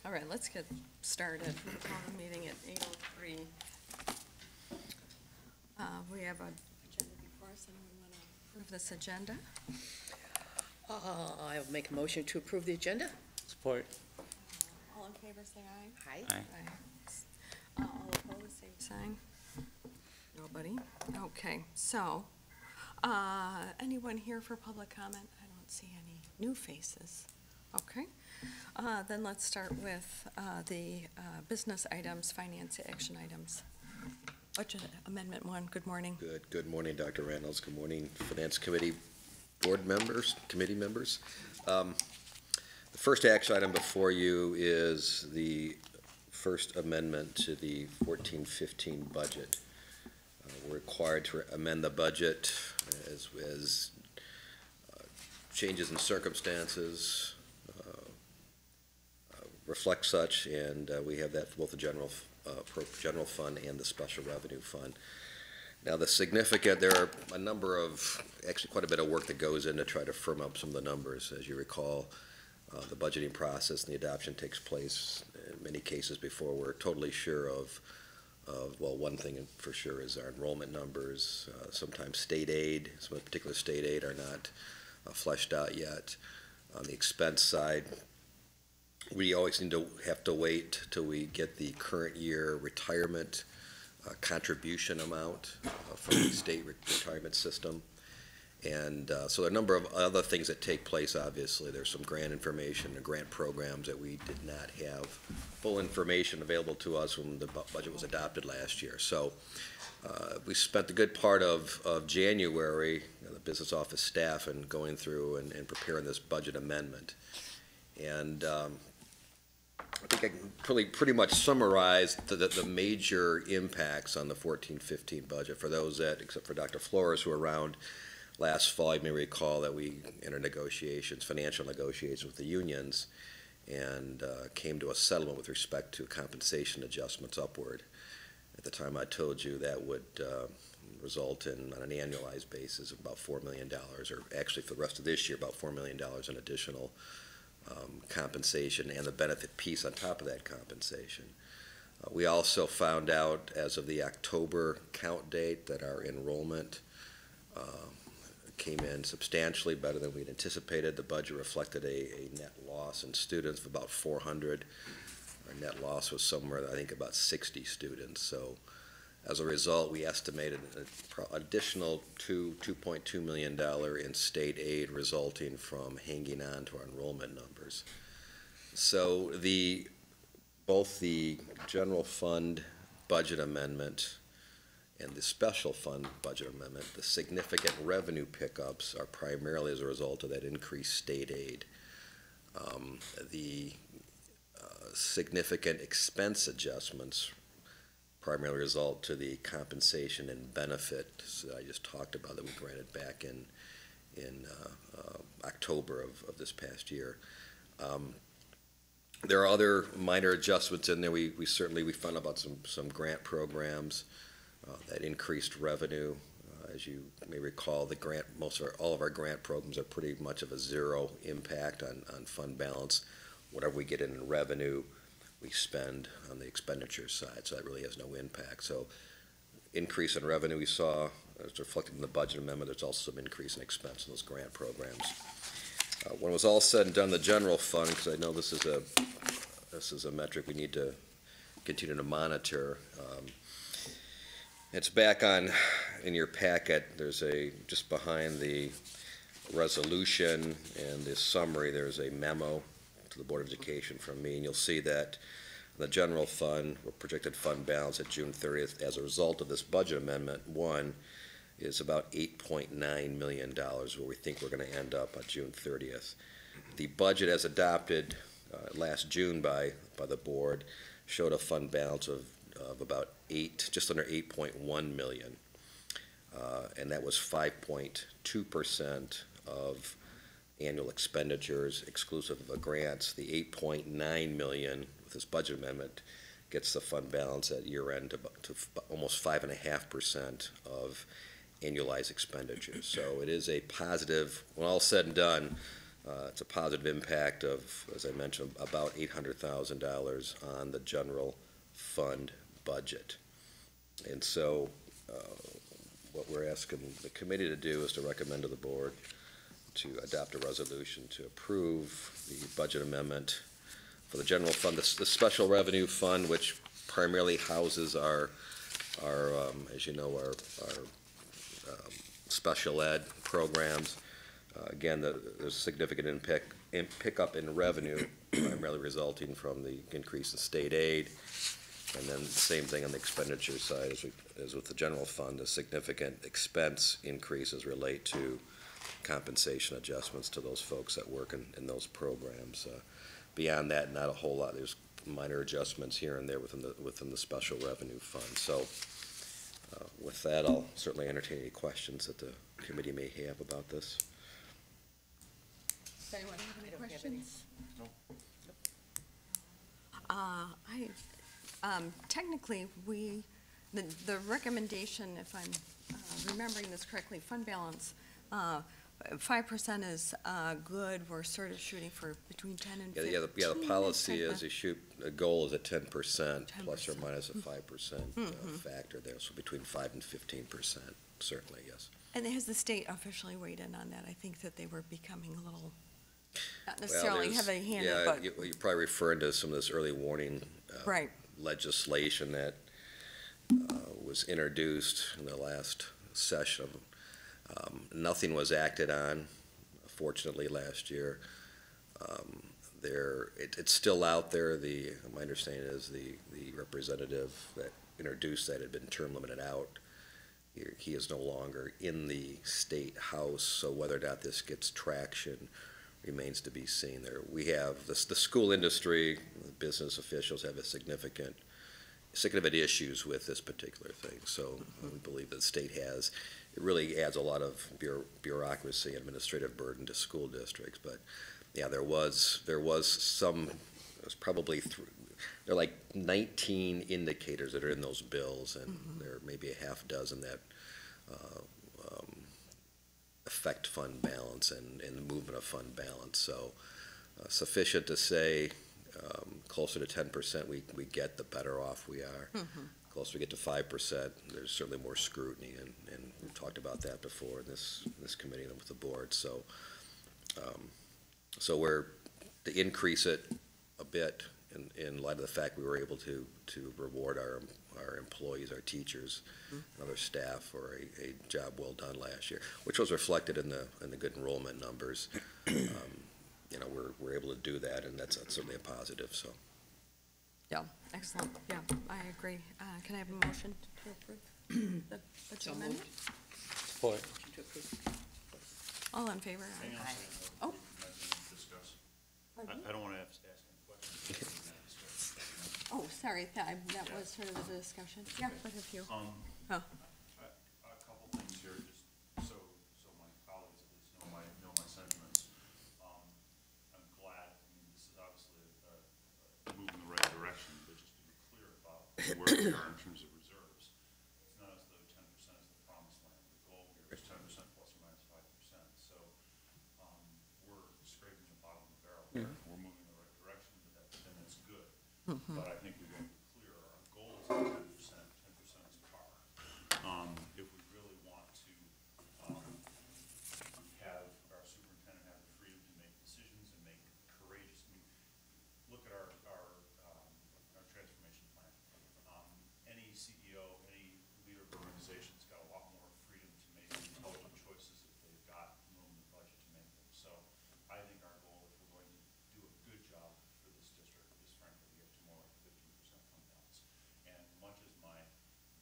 All right, let's get started. We'll call the meeting at 8:03. We have an agenda before us, and we want to approve this agenda. I'll make a motion to approve the agenda. Support. All in favor, say aye. Aye. Aye. All opposed, same sign. Nobody? Okay, so, anyone here for public comment? I don't see any new faces. Okay, then let's start with the business items, finance action items. Budget Amendment 1, good morning. Good morning, Dr. Reynolds. Good morning, Finance Committee board members, committee members. The first action item before you is the first amendment to the 14-15 budget. We're required to amend the budget as changes in circumstances reflect such, and we have that for both the general fund and the special revenue fund. Now, there are a number of, actually quite a bit of work that goes in to try to firm up some of the numbers. As you recall, the budgeting process and the adoption takes place in many cases before we're totally sure of well, one thing for sure is our enrollment numbers. Sometimes state aid, some particular state aid are not fleshed out yet. On the expense side, we always have to wait till we get the current year retirement contribution amount from the state retirement system. And so there are a number of other things that take place, obviously. There's some grant information and grant programs that we did not have full information available to us when the budget was adopted last year. So we spent the good part of January, the business office staff, and going through and preparing this budget amendment. And I think I can pretty much summarize the major impacts on the 14-15 budget. For those that, except for Dr. Flores, who were around last fall, you may recall that we entered negotiations, financial negotiations with the unions, and came to a settlement with respect to compensation adjustments upward. At the time, I told you that would result in, on an annualized basis, about $4 million, or actually for the rest of this year, about $4 million in additional compensation and the benefit piece on top of that compensation. We also found out as of the October count date that our enrollment came in substantially better than we'd anticipated. The budget reflected a net loss in students of about 400. Our net loss was somewhere, I think, about 60 students. So as a result, we estimated an additional $2.2 million in state aid resulting from hanging on to our enrollment numbers. So both the general fund budget amendment and the special fund budget amendment, the significant revenue pickups are primarily as a result of that increased state aid. The significant expense adjustments primarily result to the compensation and benefits that I just talked about that we granted back in October of this past year. There are other minor adjustments in there. We found about some grant programs that increased revenue. As you may recall, all of our grant programs are pretty much of a zero impact on fund balance. Whatever we get in revenue, we spend on the expenditure side, so that really has no impact. So increase in revenue we saw, it's reflected in the budget amendment. There's also some increase in expense in those grant programs. When it was all said and done, the general fund, because I know this is a metric we need to continue to monitor. It's back in your packet. There's just behind the resolution and the summary, there's a memo to the Board of Education from me, and you'll see that the general fund, or projected fund balance at June 30th as a result of this budget amendment 1 is about $8.9 million, where we think we're going to end up on June 30th. The budget as adopted last June by the board showed a fund balance of about just under 8.1 million, and that was 5.2% of annual expenditures exclusive of grants. The 8.9 million with this budget amendment gets the fund balance at year end to almost 5.5% of annualized expenditures. So it is a positive, when all said and done, It's a positive impact of, as I mentioned, about $800,000 on the general fund budget. And so what we're asking the committee to do is to recommend to the board to adopt a resolution to approve the budget amendment for the general fund, the special revenue fund, which primarily houses our as you know, our special ed programs. Again, there's significant pickup in revenue, primarily resulting from the increase in state aid. And then the same thing on the expenditure side as with the general fund, a significant expense increases relate to compensation adjustments to those folks that work in those programs. Beyond that, not a whole lot. There's minor adjustments here and there within the special revenue fund. So with that, I'll certainly entertain any questions that the committee may have about this. Does anyone have any I don't have questions? No. Technically, the recommendation, if I'm remembering this correctly, fund balance, 5% is good. We're sort of shooting for between 10 and 15. Yeah, the policy is the goal is at 10% plus or 10%. minus a 5% factor there, so between 5 and 15%, certainly, yes. And has the state officially weighed in on that? I think that they were becoming a little, not Well, necessarily there's- heavy-handed, yeah, but, you're probably referring to some of this early warning right. legislation that was introduced in the last session. Nothing was acted on, fortunately, last year. It's still out there. My understanding is the representative that introduced that had been term limited out. He is no longer in the state house, so whether or not this gets traction remains to be seen. We have the school industry, the business officials have a significant issues with this particular thing. So we believe that the state has, it really adds a lot of bureaucracy, administrative burden to school districts. But yeah, there was probably there are like 19 indicators that are in those bills, and there are maybe a half dozen that affect fund balance and the movement of fund balance. So sufficient to say closer to 10% we get, the better off we are. Closer we get to 5%, there's certainly more scrutiny, and we've talked about that before in this committee and with the board. So we're to increase it a bit in light of the fact we were able to reward our employees, our teachers, and other staff for a job well done last year, which was reflected in the good enrollment numbers. We're able to do that, and that's certainly a positive. So. Yeah, excellent. Yeah, I agree. Can I have a motion to approve the budget So amendment? Support. To approve. All in favor? Hang on a second. Oh. Discuss. Pardon? I don't want to ask any questions. Oh, sorry, that was sort of the discussion. Yeah, but if you, oh, A couple things here, just so my colleagues at least know my sentiments. I'm glad, this is obviously a move in the right direction, but just to be clear about where we are in terms of reserves, it's not as though 10% is the promised land. The goal here is 10% plus or minus 5%. So we're scraping the bottom of the barrel. We're moving in the right direction, but that's good. But I think we've got to be clear, our goal is 10%. 10% is par. If we really want to have our superintendent have the freedom to make decisions and make courageous, look at our transformation plan. Any CEO, any leader of organization's got a lot more freedom to make intelligent choices if they've got room in the budget to make them. So I think our goal, if we're going to do a good job for this district, is frankly to get to more like 15% fund balance. And much as my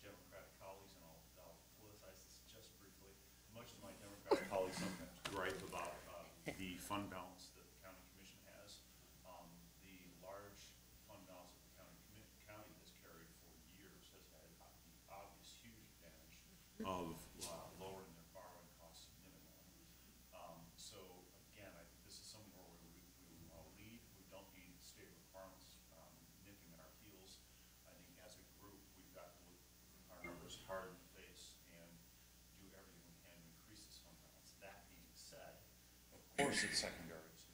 Democratic colleagues, and I'll politicize this just briefly, much as my Democratic colleagues sometimes gripe about the fund balance that the county commission has, the large fund balance that the county has carried for years has had the obvious huge advantage of lowering their borrowing costs significantly. So again, I think this is something where we want to lead. We don't need state requirements nipping at our heels. I think as a group, we've got to look our numbers hard in the face and do everything we can to increase this fund balance. That being said, of course it's secondary to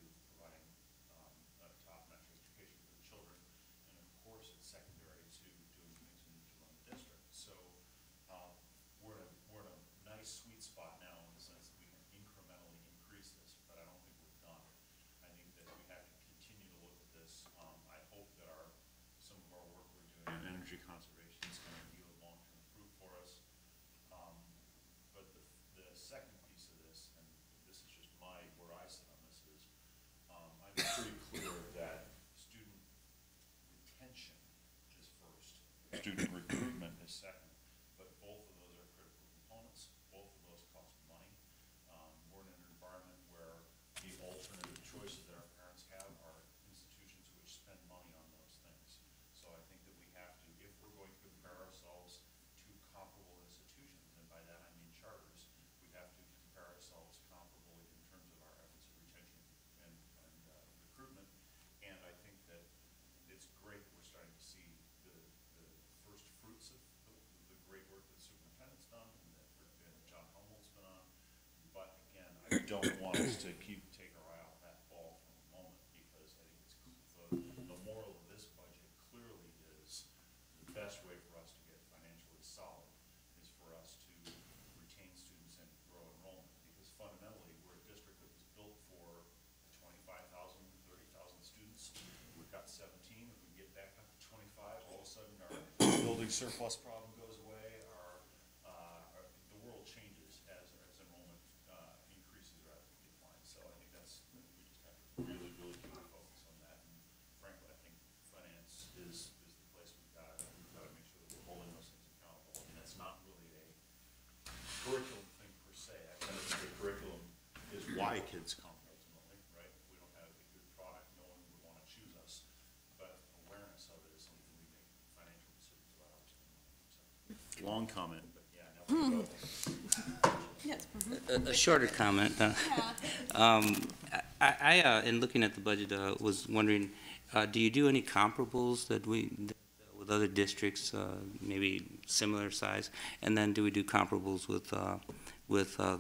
don't want us to keep taking our eye off that ball for a moment, because I think the moral of this budget clearly is the best way for us to get financially solid is for us to retain students and grow enrollment, because fundamentally, we're a district that was built for 25,000, 30,000 students. We've got 17. If we get back up to 25, all of a sudden our building surplus problem goes away. The world changes as enrollment increases rather than declines. So I think we just have to really keep our focus on that. And frankly, I think finance is the place we've got to make sure that we're holding those things accountable. I mean, that's not really a curriculum thing per se. I kind of think the curriculum is why kids come ultimately, right? If we don't have a good product, no one would want to choose us. But awareness of it is something we make financial decisions about. So, long comment, but yeah, now we go. Yes. A shorter comment. In looking at the budget, was wondering, do you do any comparables with other districts, maybe similar size? And then do we do comparables with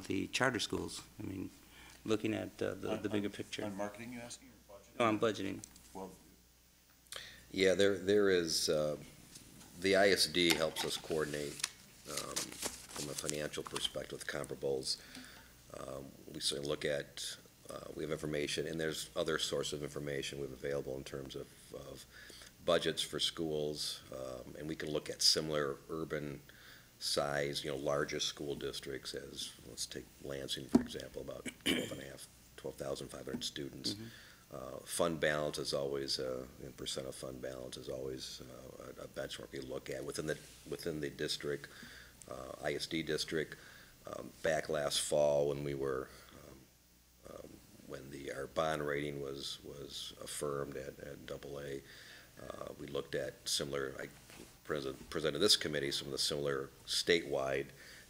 the charter schools? I mean, looking at the bigger picture. On marketing, you asking, or budgeting? No, on budgeting. Well, Yeah, there is, the ISD helps us coordinate from a financial perspective with comparables. We certainly look at, we have information, and there's other sources of information we have available in terms of budgets for schools, and we can look at similar urban size, larger school districts as, let's take Lansing, for example, about 12,500 students. Fund balance is always, percent of fund balance is always a benchmark you look at within the district, ISD district. Back last fall when we were, when our bond rating was affirmed at AA, we looked at similar, I presented this committee some of the similar statewide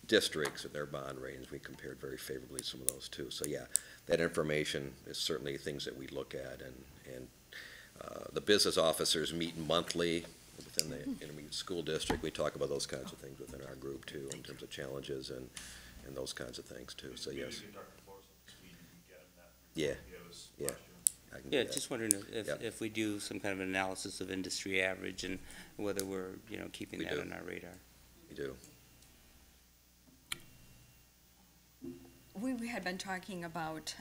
districts and their bond ratings. We compared very favorably some of those too. So yeah, that information is certainly things that we look at, and the business officers meet monthly within the intermediate school district. We talk about those kinds of things within our group too, in terms of challenges and those kinds of things too. So yes. Yeah. Yeah. I can do Yeah, that. just wondering if we do some kind of analysis of industry average and whether we're, keeping We that do. on our radar. We do. We had been talking about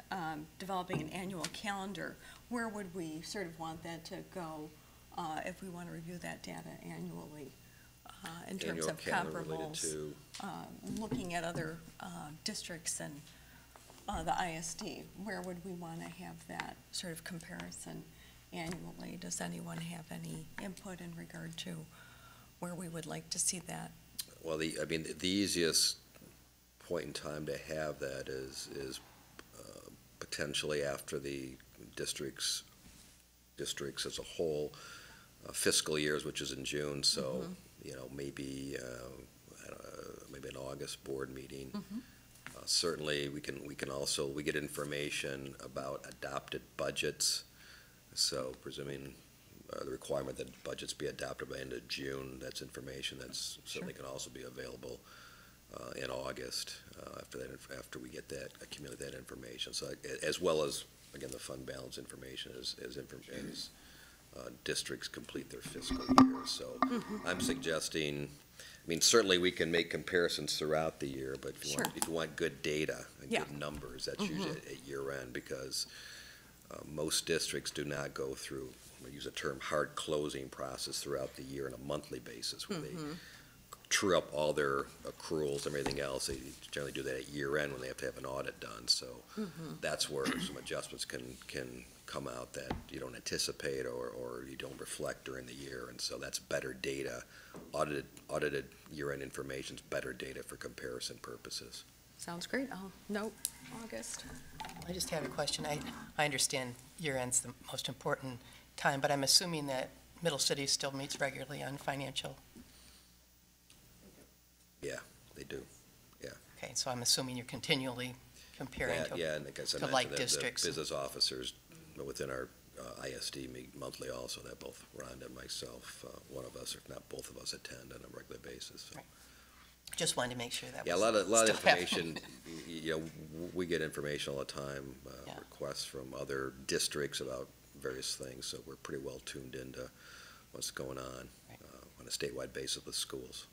developing an annual calendar. Where would we sort of want that to go if we want to review that data annually in terms Annual of calendar related comparables, to, looking at other districts and the ISD? Where would we want to have that sort of comparison annually? Does anyone have any input in regard to where we would like to see that? well, the easiest point in time to have that is potentially after the districts as a whole fiscal years, which is in June, so, maybe, maybe an August board meeting. Certainly, we get information about adopted budgets, so presuming the requirement that budgets be adopted by end of June, that's information that's certainly can also be available in August after we get that, accumulate that information. So as well as, again, the fund balance information as districts complete their fiscal years. So I'm suggesting, certainly we can make comparisons throughout the year, but if you want good data and good numbers, that's usually at year end, because most districts do not go through, we use the term hard closing process throughout the year on a monthly basis, where they true up all their accruals and everything else. They generally do that at year end when they have to have an audit done. So that's where some adjustments can come out that you don't anticipate or you don't reflect during the year. And so that's better data. Audited year-end information is better data for comparison purposes. Sounds great. I'll note August. I just have a question. I understand year-end's the most important time, but I'm assuming that Middle City still meets regularly on financial. Yeah, they do. Okay, so I'm assuming you're continually comparing And like I said, to like districts. The business officers within our ISD meet monthly also, that both Rhonda and myself, one of us, if not both of us, attend on a regular basis. So. Right. Just wanted to make sure that Yeah, a was lot of still information, happening. you know, we get information all the time, Yeah. requests from other districts about various things, so we're pretty well tuned into what's going on Right. on a statewide basis with schools.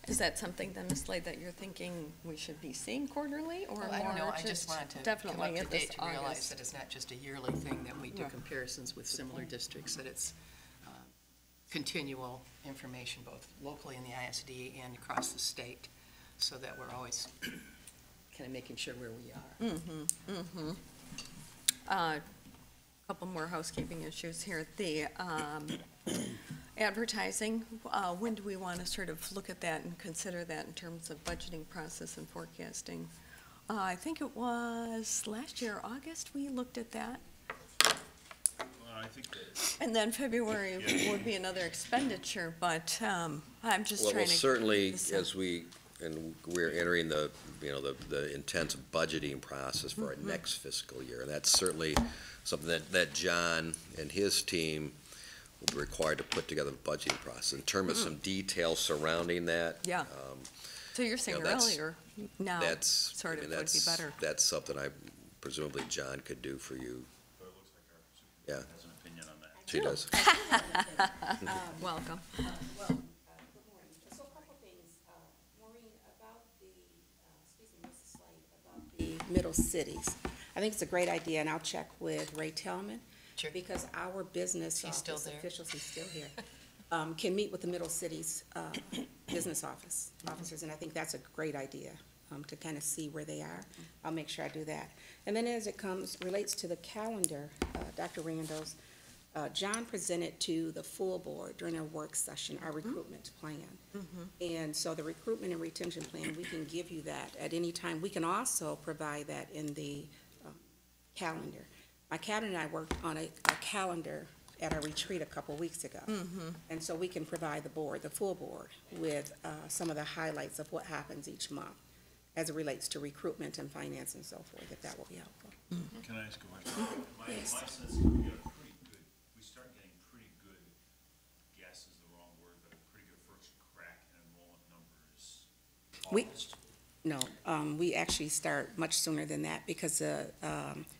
Is that something then, Ms. Slade, that you're thinking we should be seeing quarterly or Well, I don't know, more I just wanted to come definitely up to at this date to realize August? that it's not just a yearly thing, that we do Yeah. comparisons with similar districts, that it's continual information, both locally in the ISD and across the state, so that we're always kind of making sure where we are. Couple more housekeeping issues here. The advertising, when do we want to sort of look at that and consider that in terms of budgeting process and forecasting? I think it was last year, August, we looked at that. I think that And then February would be another expenditure, but I'm just Well, trying to. certainly, this as we're entering the, you know, the intense budgeting process for our next fiscal year, and that's certainly something that John and his team will be required to put together the budgeting process. In terms of some details surrounding that. Yeah. So you're saying you know, that's- earlier, now, That's, sort I of mean, would be better. that's something presumably John could do for you. but it looks like our superintendent has an opinion on that. She does. Welcome. Good morning. So a couple things, Maureen, about Mrs. Slade, about the middle cities. I think it's a great idea, and I'll check with Ray Tellman. Sure. Because our business He's still office there? officials, he's still here, can meet with the middle cities, business officers, and I think that's a great idea, to kind of see where they are. I'll make sure I do that. And then as it relates to the calendar, Dr. Randall's, John presented to the full board during our work session, our recruitment plan. And so the recruitment and retention plan, we can give you that at any time. We can also provide that in the calendar. My cabinet and I worked on a calendar at our retreat a couple weeks ago. And so we can provide the board, the full board, with some of the highlights of what happens each month as it relates to recruitment and finance and so forth, if that will be helpful. Can I ask a question? My Yes. sense is we get a pretty good, we start getting pretty good, guess is the wrong word, but a pretty good first crack at enrollment numbers. We- August. No, we actually start much sooner than that because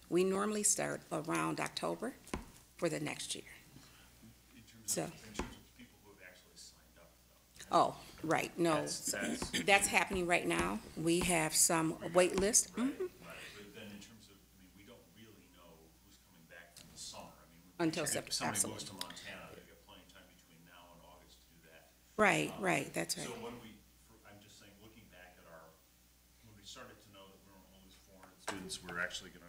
we normally start around October for the next year. So- In terms of people who have actually signed up, though. Oh, right, no. That's- That's happening right now. We have some wait list. Right, but then in terms of, I mean, we don't really know who's coming back from the summer. I mean, Until if September, somebody moves absolutely. to Montana, they've got plenty of time between now and August to do that. Right, that's So right. when I'm just saying, looking back at when we started to know that we were only 400 students, we're actually gonna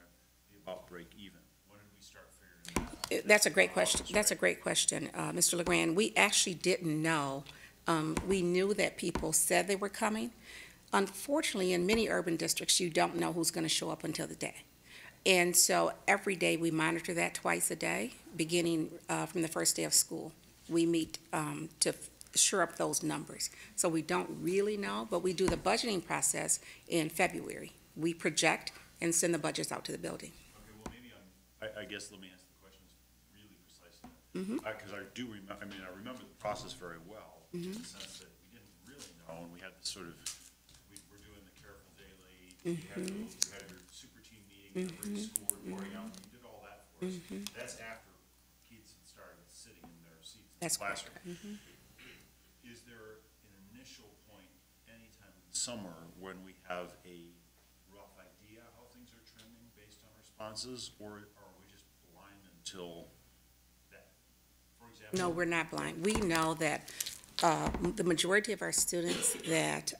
be about break even. When did we start figuring that out? That's a great question. That's a great question, Mr. LeGrand. We actually didn't know. We knew that people said they were coming. Unfortunately, in many urban districts, you don't know who's going to show up until the day. And so every day, we monitor that twice a day, beginning from the first day of school. We meet to shore up those numbers. So we don't really know, but we do the budgeting process in February. We project and send the budgets out to the building. Okay, well, maybe I guess let me ask the questions really precisely. Mhm. Because I do remember, I mean, I remember the process very well, in the sense that we didn't really know, and we had this sort of, we were doing the careful daily, you had your super team meeting, every school reporting out, and you did all that for us. That's after kids had started sitting in their seats in the That's correct. classroom. Is there an initial point anytime in the summer when we have a rough idea how things are trending based on responses, or are we just blind until that, for example? No, we're not blind. We know that the majority of our students that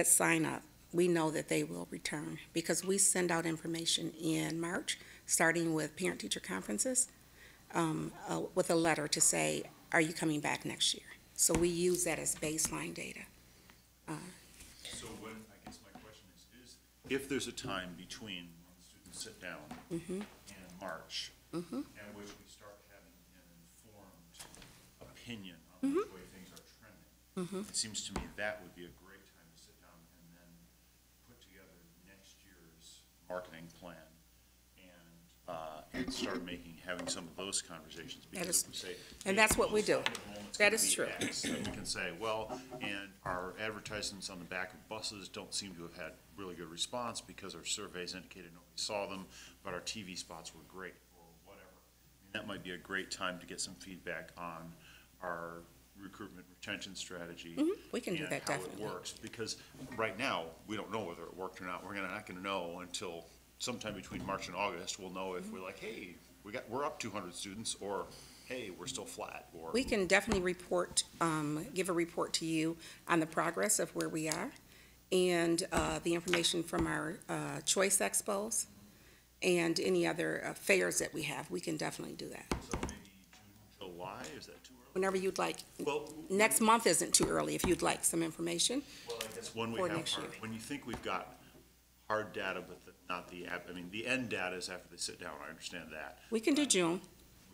sign up, we know that they will return because we send out information in March, starting with parent-teacher conferences, with a letter to say, are you coming back next year? So we use that as baseline data. So when, I guess my question is if there's a time between when the students sit down and March, at which we start having an informed opinion on which way things are trending, it seems to me that would be a great time to sit down and then put together next year's marketing plan and could start having some of those conversations. Because is- if we say, and hey, that's what we do. enrollment's That gonna is be true. X, then we can say, well, and our advertisements on the back of buses don't seem to have had really good response because our surveys indicated nobody saw them, but our TV spots were great, or whatever. And that might be a great time to get some feedback on our recruitment retention strategy. We can do that, And definitely. how it works, because right now, we don't know whether it worked or not. We're not gonna know until sometime between March and August. We'll know if we're like, hey, we're up 200 students, or, hey, we're still flat, or. We can definitely report, give a report to you on the progress of where we are, and the information from our choice expos, and any other fairs that we have. We can definitely do that. So maybe June, July, is that too early? Whenever you'd like. Well, Next month isn't too early if you'd like some information. well, I guess when we For have next year. when you think we've got hard data, but not the, I mean, the end data is after they sit down, I understand that. We can do June.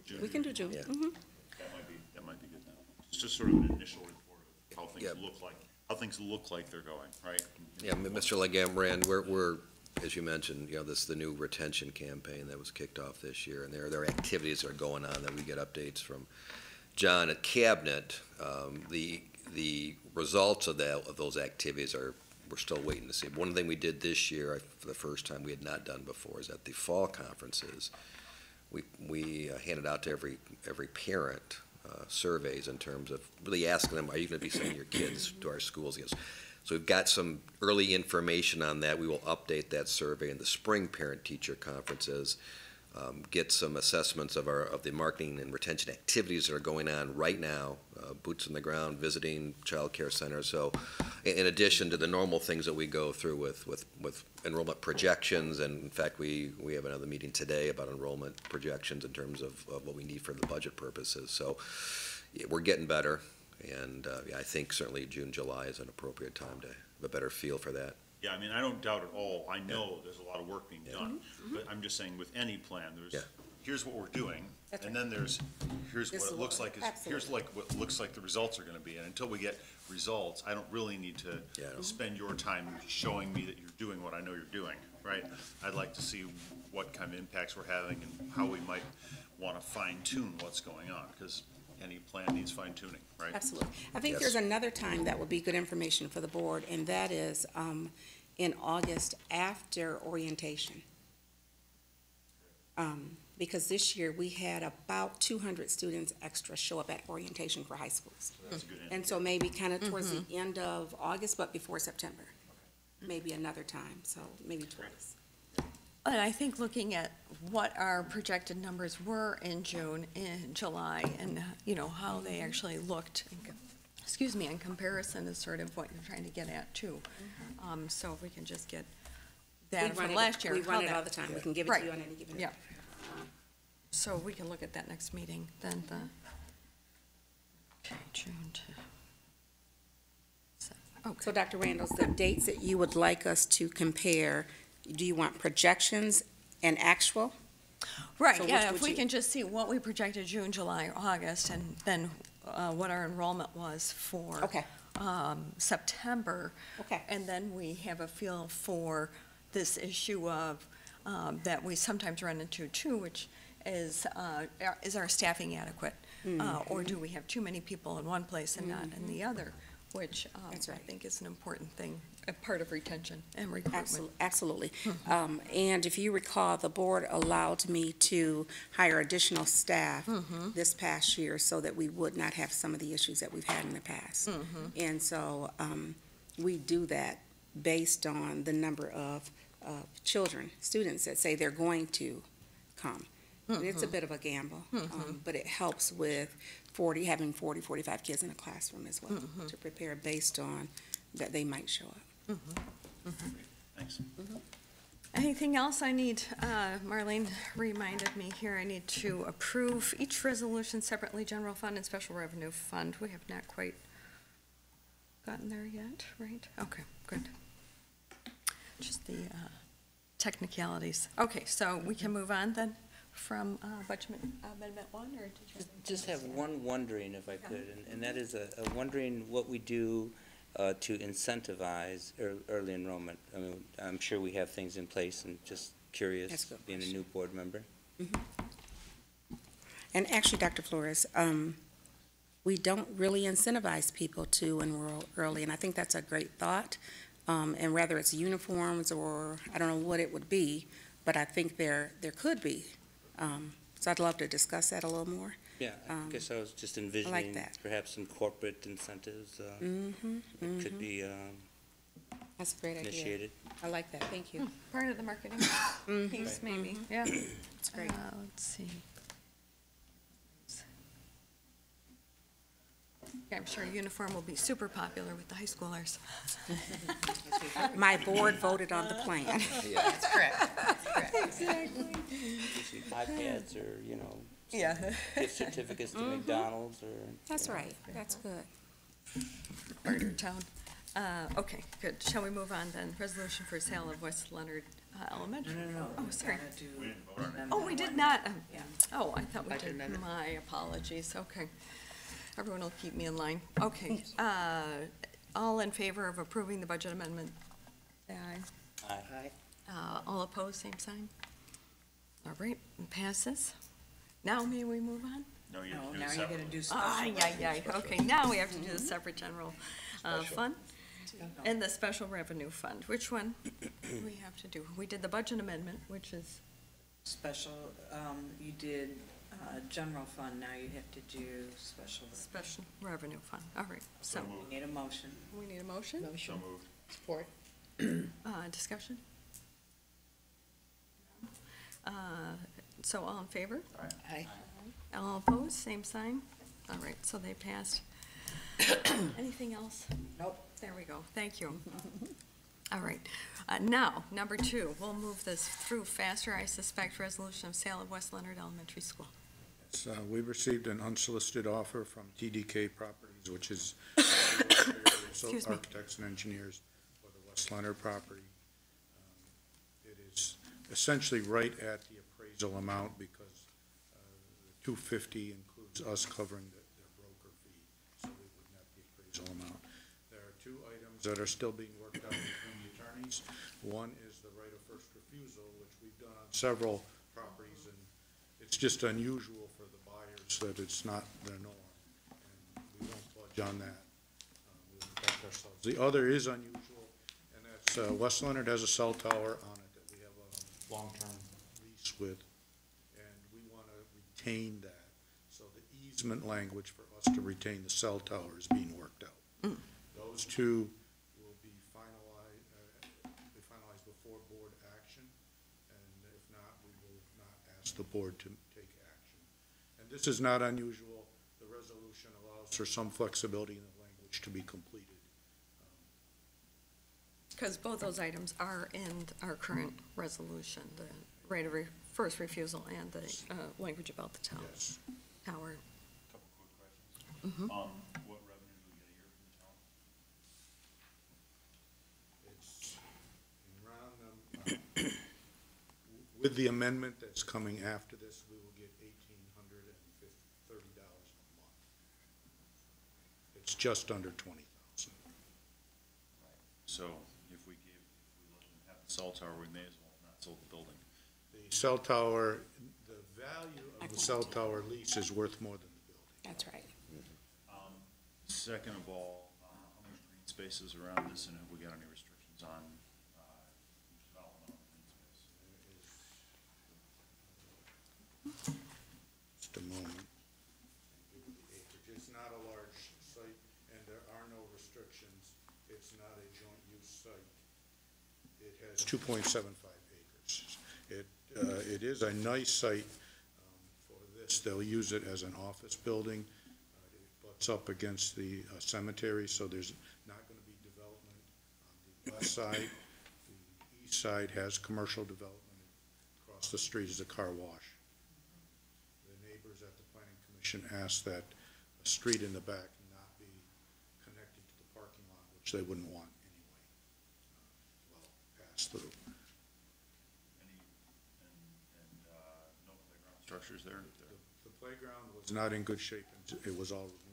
June, We can do June. Yeah. Mhm. That might be good now. It's just sort of an initial report of how things Yeah. look like they're going, right? Yeah, Mr. Legambrand, we're, as you mentioned, this the new retention campaign that was kicked off this year, and there are activities that are going on that we get updates from John at Cabinet. The results of those activities we're still waiting to see. One thing we did this year, for the first time we had not done before, is at the fall conferences, we handed out to every parent surveys in terms of really asking them, are you going to be sending your kids to our schools? Yes. So we've got some early information on that. We will update that survey in the spring parent-teacher conferences, get some assessments of the marketing and retention activities that are going on right now, boots on the ground, visiting child care centers. So in addition to the normal things that we go through with enrollment projections, and in fact, we have another meeting today about enrollment projections in terms of what we need for the budget purposes. So yeah, we're getting better, and I think certainly June, July is an appropriate time to have a better feel for that. Yeah, I mean, I don't doubt at all. I know there's a lot of work being done, but I'm just saying with any plan, Yeah. here's what we're doing, That's and then here's This what is it looks what- like, here's absolutely. like what looks like the results are gonna be, and until we get results, I don't really need to Yeah, I don't- spend your time showing me that you're doing what I know you're doing, right? I'd like to see what kind of impacts we're having and how we might wanna fine tune what's going on, because any plan needs fine tuning, right? Absolutely. I think Yes. there's another time that would be good information for the board, and that is in August after orientation. Because this year, we had about 200 students extra show up at orientation for high schools. That's a good And so maybe kind of towards the end of August, but before September. Maybe another time, so maybe twice. And I think looking at what our projected numbers were in June, in July, and, how they actually looked, in comparison is sort of what you're trying to get at, too. So if we can just get that We run from it- last year. We how run it that- all the time. We can give it to you on any given day. Yeah. So we can look at that next meeting, then June to. Okay. So, Dr. Randalls, the dates that you would like us to compare, do you want projections and actual? Right, So yeah, which if would we you- can just see what we projected June, July, August, and then what our enrollment was for Okay, September. okay. And then we have a feel for this issue of, that we sometimes run into too, which is our staffing adequate? Or do we have too many people in one place and not in the other? Which That's I right. think is an important thing, a part of retention and recruitment. Absolutely. And if you recall, the board allowed me to hire additional staff this past year so that we would not have some of the issues that we've had in the past. And so we do that based on the number of children, students that say they're going to come. It's a bit of a gamble, but it helps with having 40, 45 kids in a classroom as well, to prepare based on that they might show up. Thanks. Anything else I need? Marlene reminded me here, I need to approve each resolution separately, general fund and special revenue fund. We have not quite gotten there yet, right? Okay, good. Just the technicalities. Okay, so we can move on then from budget amendment 1, or did you? Just have one wondering, if I could, and that is a wondering what we do to incentivize early enrollment. I mean, I'm sure we have things in place, and just That's curious, a good being a question. new board member. And actually, Dr. Flores, we don't really incentivize people to enroll early, and I think that's a great thought. And whether it's uniforms or, I don't know what it would be, but I think there could be. So I'd love to discuss that a little more. Yeah, I guess I was just like envisioning that. perhaps some corporate incentives that could be That's a great idea. initiated. I like that, thank you. Part of the marketing piece, maybe, yeah. That's great. Let's see. Yeah, I'm sure uniform will be super popular with the high schoolers. My board voted on the plan. That's correct. Exactly. Some iPads or, you know, Yeah. gift certificates to McDonald's or. That's right, that's good. Barter Town. Okay, good. Shall we move on then? Resolution for sale of West Leonard Elementary. No. Oh, sorry. We didn't vote on it. Oh, we did not. Yeah. Oh, I thought we Budget did. amendment. My apologies. Okay. Everyone will keep me in line. Okay. All in favor of approving the budget amendment? Say aye. Aye. All opposed, same sign? All right, it passes. Now may we move on? No, you No, have to do now it you're gonna separately. do special. Ay, ay, ay. Okay, now we have to do the separate general fund and the special revenue fund. Which one do we have to do? We did the budget amendment, which is, Special, you did, general fund, now you have to do special. special revenue fund. All right, so You need a motion. we need a motion? So moved. Support. Discussion? So all in favor? Aye. All opposed, same sign? All right, so they passed. Anything else? Nope. There we go, thank you. All right, now, number 2, we'll move this through faster, I suspect, resolution of sale of West Leonard Elementary School. We received an unsolicited offer from TDK Properties, which is Excuse me. architects and engineers for the West Leonard property. It is essentially right at the appraisal amount because the 250 includes us covering their broker fee, so we would net the appraisal amount. There are 2 items that are still being worked out between the attorneys. One is the right of first refusal, which we've done on several properties, and it's just unusual for the buyers that it's not their norm, and we don't budge on that. We protect ourselves. The other is unusual, and that's, West Leonard has a cell tower on it that we have a long-term lease with, and we want to retain that. So the easement language for us to retain the cell tower is being worked out. Those 2 will be finalized before board action, and if not, we will not ask the board to take action. And this is not unusual. The resolution allows for some flexibility in the language to be completed. Because both those items are in our current resolution, the right of first refusal and the language about the tower. Yes. Tower. Couple quick questions. What revenue do we get a year from the town? It's in round with the amendment that's coming after this, we will get $1,830 a month. It's just under 20,000. So if we let them have the cell tower, we may as well have not sold the building. The cell tower, the value of the cell tower lease is worth more than the building. That's right. Second of all, how many green spaces around this, and have we got any restrictions on development on green space? Just a moment. Give you the acreage. It's not a large site, and there are no restrictions. It's not a joint use site. It has 2.75 acres. It is a nice site for this. They'll use it as an office building. It butts up against the cemetery, so there's not going to be development on the west side. The east side has commercial development. Across the street is a car wash. The neighbors at the planning commission asked that a street in the back not be connected to the parking lot, which they wouldn't want anyway. Well, pass through. No playground structures there? The playground was not in good shape, and it was all removed in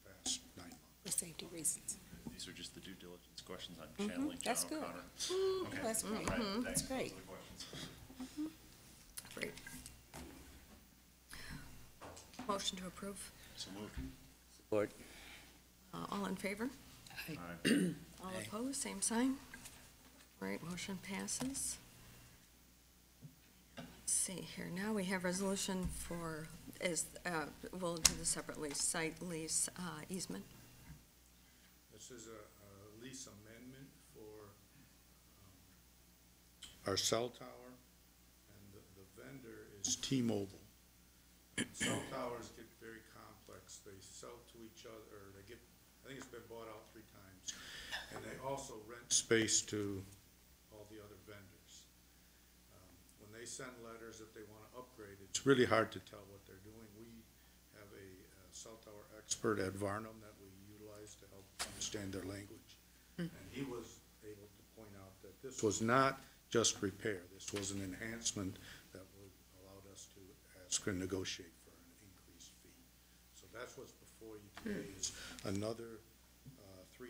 the past 9 months. For safety reasons. These are just the due diligence questions I'm channeling John That's good. O'Connor. Okay. That's great. All right, That's thanks. great. Those are the questions. Great. motion to approve? So moved. Support. All in favor? Aye. All Aye. opposed, same sign. All right, motion passes. Let's see here, now we have resolution for, we'll do this separately, site lease easement. This is a lease amendment for our cell tower, and the vendor is T-Mobile. Cell towers get very complex. They sell to each other, or they get, I think it's been bought out 3 times. And they also rent space to all the other vendors. When they send letters that they want to upgrade, it's really hard to tell what they're doing. We have a cell tower expert at Varnum that we utilize to help understand their language. And he was able to point out that this was not just repair. This was an enhancement that would allowed us to ask and negotiate for an increased fee. So that's what's before you today is another $350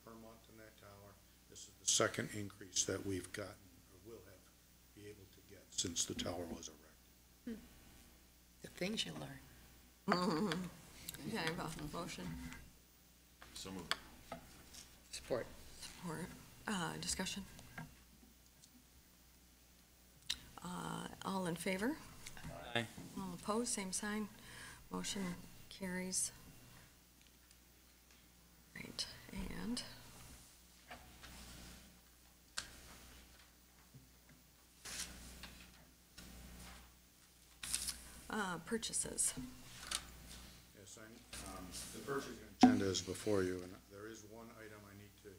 per month in that tower. This is the second increase that we've gotten, or will have, be able to get since the tower was erected. The things you learn. Okay, I have a motion, So moved. Support. support, discussion. All in favor? Aye. All opposed, same sign. Motion carries. Right, and purchases. Yes, the purchasing agenda is before you, and there is one item I need to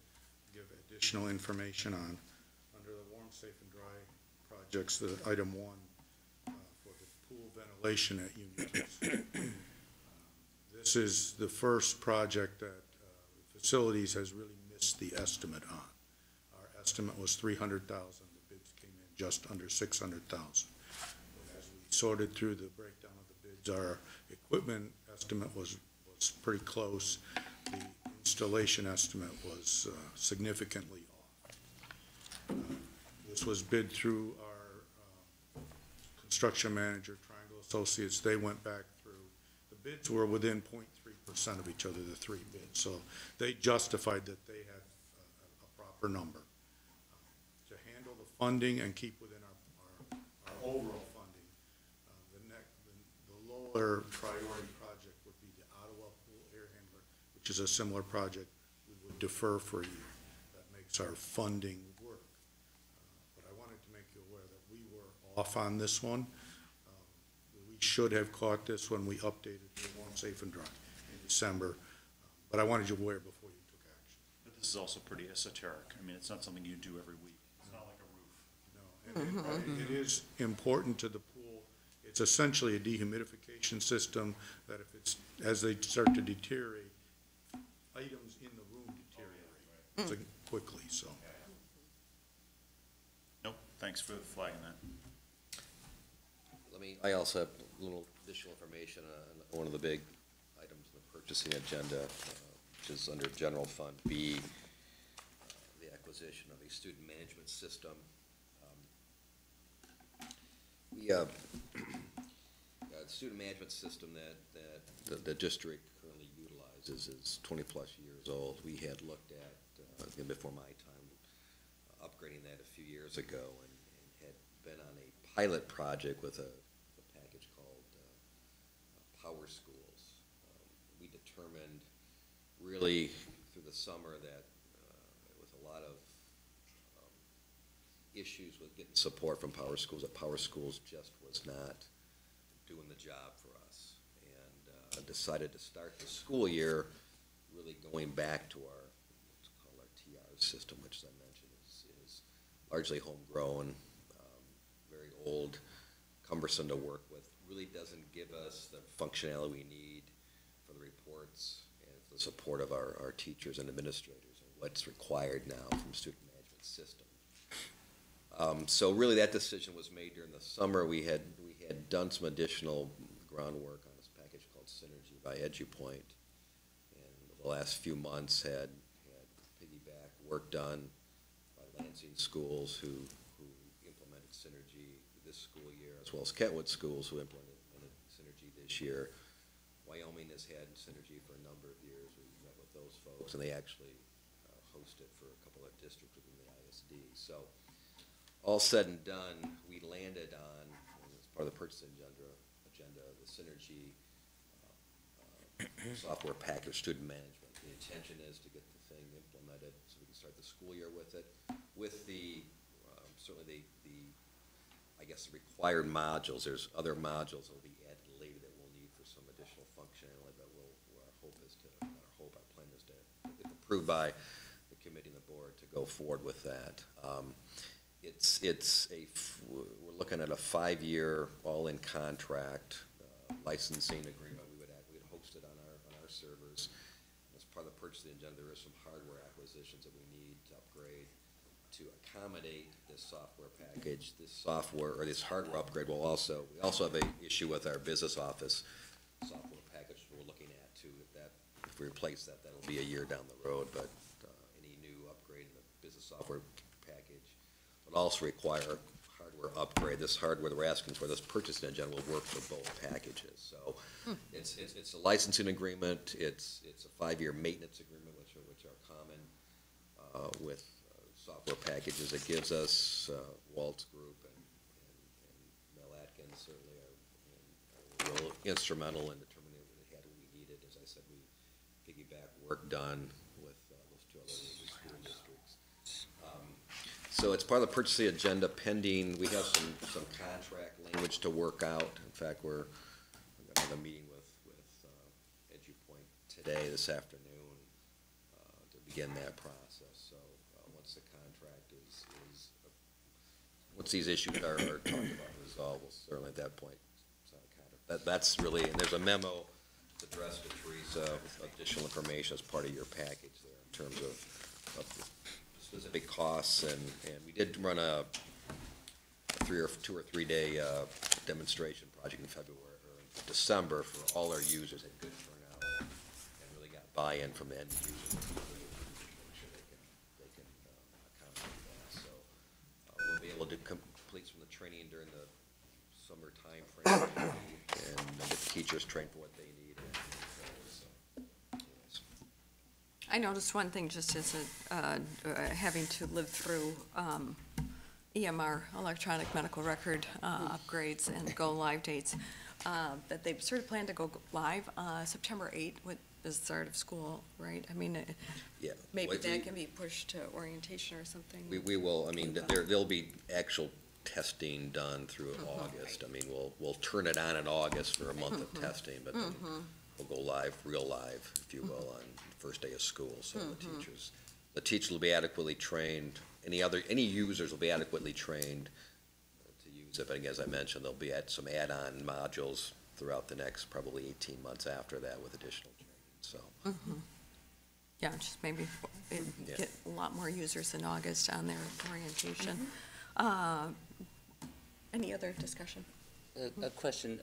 give additional information on. Under the warm, safe, and dry projects, the item 1 for the pool ventilation at Union. This is the first project that facilities has really missed the estimate on. Our estimate was $300,000. The bids came in just under $600,000. As we sorted through the breakdown of the bids, our equipment estimate was pretty close. The installation estimate was significantly off. This was bid through our construction manager, Triangle Associates. They went back through. The bids were within 0.3% of each other, the 3 bids. So they justified that they had a proper number. To handle the funding and keep within our overall funding, the lower priority project would be the Ottawa Pool Air Handler, which is a similar project we would defer for a year. That makes our funding work. But I wanted to make you aware that we were off on this one. We should have caught this when we updated the warm, safe, and dry in December. But I wanted you aware before you took action. But this is also pretty esoteric. I mean, it's not something you do every week. It's not like a roof. No, and it is important to the pool. It's essentially a dehumidification system that if it's, as they start to deteriorate, items in the room deteriorate quickly, so. Nope, thanks for flagging that. I also have a little additional information on one of the big items in the purchasing agenda, which is under General Fund B, the acquisition of a student management system. The student management system that the district currently utilizes is 20-plus years old. We had looked at, before my time, upgrading that a few years ago and had been on a pilot project with a package called Power Schools. We determined really through the summer that with a lot of issues with getting support from Power Schools, that Power Schools just was not doing the job for us, and decided to start the school year really going back to our, what's called our TR system, which, as I mentioned, is largely homegrown, very old, cumbersome to work with, really doesn't give us the functionality we need for the reports and the support of our teachers and administrators and what's required now from student management system. So really that decision was made during the summer. We had done some additional groundwork on this package called Synergy by EduPoint, and the last few months had piggyback work done by Lansing schools who implemented Synergy this school year, as well as Kentwood schools who implemented Synergy this year. Wyoming has had Synergy for a number of years. We met with those folks, and they actually host it for a couple of districts within the ISD. So all said and done, we landed on, as part of the purchasing agenda, the Synergy software package, student management. The intention is to get the thing implemented so we can start the school year with it, with the, certainly I guess, the required modules. There's other modules that will be added later that we'll need for some additional functionality, but our plan is to, if approved by the committee and the board, to go forward with that. We're looking at a 5-year all-in contract licensing agreement. We would host it on our servers. As part of the purchasing agenda, there is some hardware acquisitions that we need to upgrade to accommodate this software package. This hardware upgrade we also have an issue with our business office software package we're looking at too. If we replace that, that'll be a year down the road, but any new upgrade in the business software package would also require a hardware upgrade. This hardware that we're asking for, this purchasing agenda, will work for both packages. So it's a licensing agreement. It's a 5-year maintenance agreement, which are common with software packages. It gives us Walt's group and Mel Atkins certainly are real instrumental in determining what we needed. As I said, we piggyback work done with those two other school districts. So it's part of the purchasing agenda pending. We have some contract language to work out. In fact, we're going to have a meeting with EduPoint today, this afternoon, to begin that process. So once the contract once these issues are talked about and resolved, we'll certainly at that point sign a contract. That's really, and there's a memo addressed to Teresa with additional information as part of your package there in terms of the specific costs, and we did run a 2 or 3 day demonstration project in February or in December for all our users. Had good turnout and really got buy-in from the end users. Make sure they can accommodate that. So we'll be able to complete some of the training during the summer time frame and get the teachers trained for what they need. I noticed one thing just as having to live through EMR, electronic medical record upgrades and go live dates, that they sort of plan to go live September 8th with the start of school, right? I mean, Yeah. maybe that can be pushed to orientation or something. We will, I mean, there'll be actual testing done through August. I mean, we'll turn it on in August for a month of testing, but then we'll go live, real live, if you will, on the first day of school. So the teachers will be adequately trained. Any users will be adequately trained to use it. But again, as I mentioned, there'll be some add-on modules throughout the next probably 18 months after that with additional training. So. Yeah, just maybe get a lot more users in August on their orientation. Any other discussion? A question,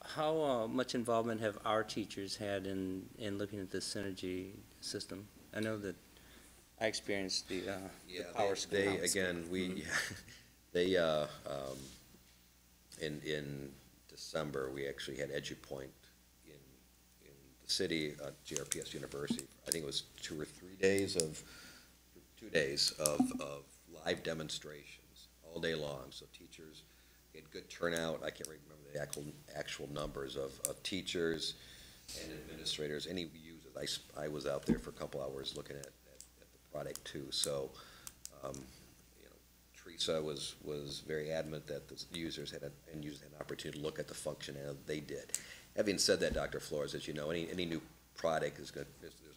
how much involvement have our teachers had in looking at the Synergy system? I know that I experienced the Power School. In December, we actually had EduPoint in the city, GRPS University. I think it was 2 or 3 days of 2 days of live demonstrations all day long. So teachers had good turnout. I can't remember the actual numbers of teachers and administrators. Any users. I was out there for a couple hours looking at the product too. So, Teresa was very adamant that the users had an opportunity to look at the functionality they did. Having said that, Dr. Flores, as you know, any new product there's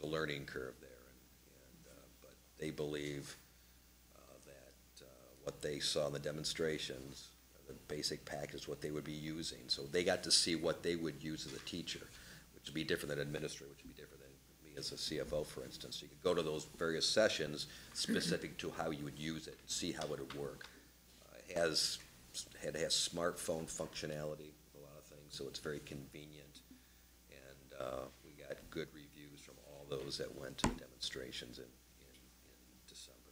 a learning curve there, but they believe that what they saw in the demonstrations, the basic package, what they would be using. So they got to see what they would use as a teacher, which would be different than an administrator, which would be different than me as a CFO, for instance. So you could go to those various sessions specific to how you would use it, see how it would work. It has smartphone functionality, a lot of things, so it's very convenient. And we got good reviews from all those that went to the demonstrations in December.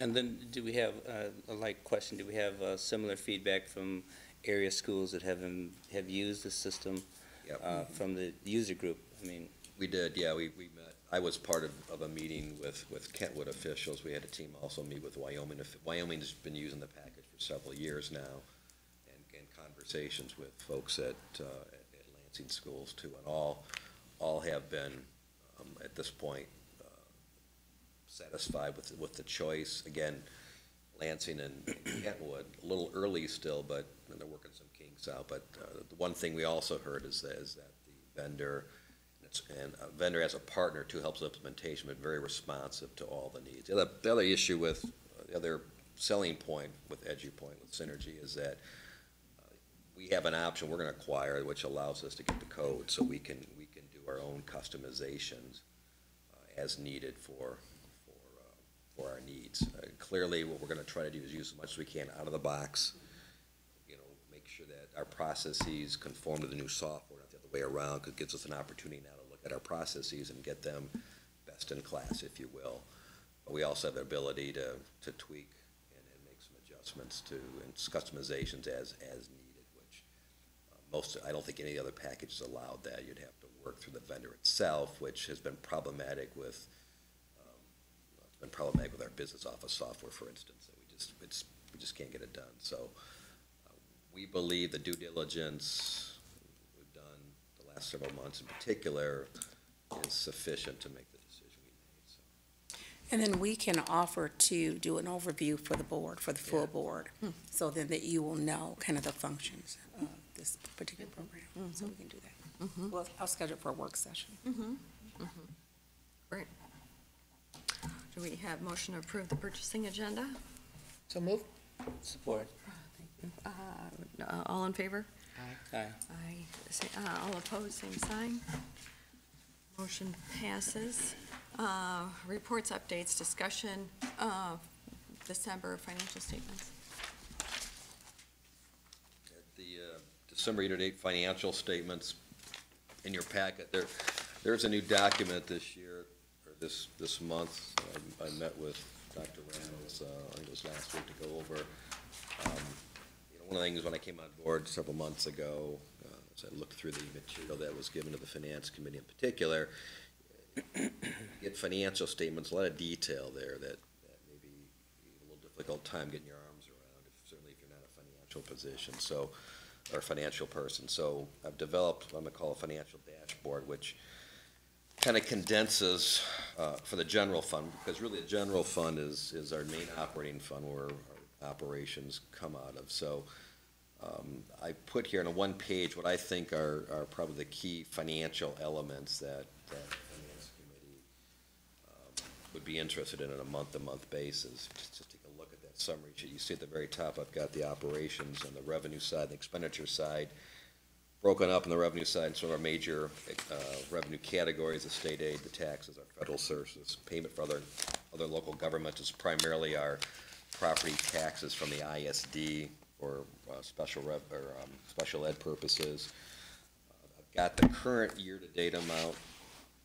And then do we have, do we have similar feedback from area schools that have used the system? Yep. from the user group. I mean, We did, yeah, we met. I was part of a meeting with Kentwood officials. We had a team also meet with Wyoming. Wyoming's been using the package for several years now, and conversations with folks at Lansing schools too, and all have been, at this point, satisfied with the choice. Again, Lansing and Kentwood, a little early still, but they're working some kinks out. But the one thing we also heard is that the vendor, and a vendor as a partner too helps with implementation, but very responsive to all the needs. The other issue with, the other selling point with EduPoint, with Synergy, is that we have an option we're going to acquire, which allows us to get the code, so we can do our own customizations as needed for our needs. Clearly, what we're going to try to do is use as much as we can out of the box. Make sure that our processes conform to the new software, not the other way around, because it gives us an opportunity now to look at our processes and get them best in class, if you will. But we also have the ability to tweak and make some adjustments and customizations as needed, which I don't think any other package has allowed that. You'd have to work through the vendor itself, which has been problematic with our business office software, for instance. We just can't get it done. So we believe the due diligence we've done the last several months in particular is sufficient to make the decision we made. So. And then we can offer to do an overview for the board, for the full board, so then that you will know kind of the functions of this particular program. So we can do that. Well, I'll schedule it for a work session. Great. Do we have motion to approve the purchasing agenda? So move. support. All in favor? Aye. All opposed, same sign. Motion passes. Reports, updates, discussion, December financial statements. The December year-to-date financial statements in your packet, there's a new document this year, or this month. I met with Dr. Reynolds, I think it was last week, to go over. One of the things when I came on board several months ago, as I looked through the material that was given to the Finance Committee in particular, get financial statements, a lot of detail there that maybe a little difficult time getting your arms around, certainly if you're not a financial position, or financial person. So I've developed what I'm going to call a financial dashboard, which kind of condenses for the general fund, because really the general fund is our main operating fund where our operations come out of. So I put here on a one page what I think are probably the key financial elements that the Finance Committee would be interested in on a month-to-month basis. Just take a look at that summary sheet. You see at the very top, I've got the operations on the revenue side, the expenditure side, broken up on the revenue side in some of our major revenue categories: the state aid, the taxes, our federal services, payment for other local governments is primarily our property taxes from the ISD or special ed purposes. I've got the current year-to-date amount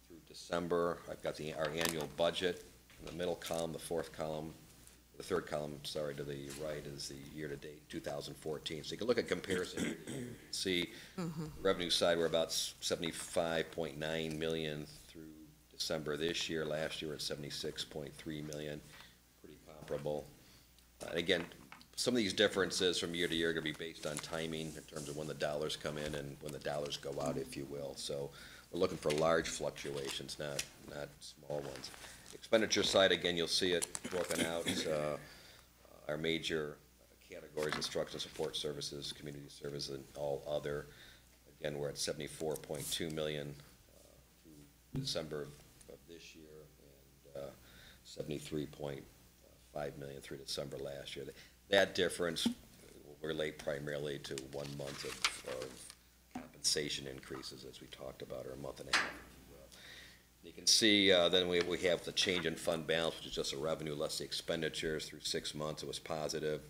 through December. I've got our annual budget in the middle column. The third column, sorry, to the right is the year-to-date 2014. So you can look at comparison. You can see the revenue side, we're about $75.9 million through December this year. Last year, we're at $76.3 million. Pretty comparable. And again, some of these differences from year to year are going to be based on timing in terms of when the dollars come in and when the dollars go out, if you will. So we're looking for large fluctuations, not small ones. Expenditure side, again, you'll see it broken out. Our major categories: instruction, support services, community services, and all other. Again, we're at $74.2 million through December of this year, and $73.5 million through December last year. That difference will relate primarily to 1 month of compensation increases, as we talked about, or a month and a half. You can see then we have the change in fund balance, which is just a revenue less the expenditures. Through 6 months, it was positive,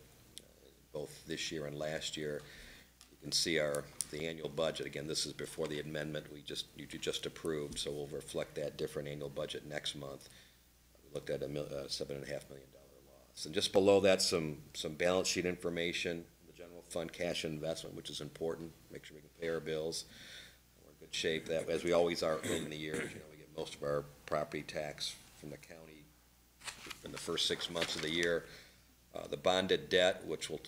both this year and last year. You can see the annual budget. Again, this is before the amendment you just approved, so we'll reflect that different annual budget next month. We looked at a $7.5 million loss. And just below that, some balance sheet information, the general fund cash investment, which is important. Make sure we can pay our bills. good shape. That, as we always are in the year, we get most of our property tax from the county in the first 6 months of the year. The bonded debt, which will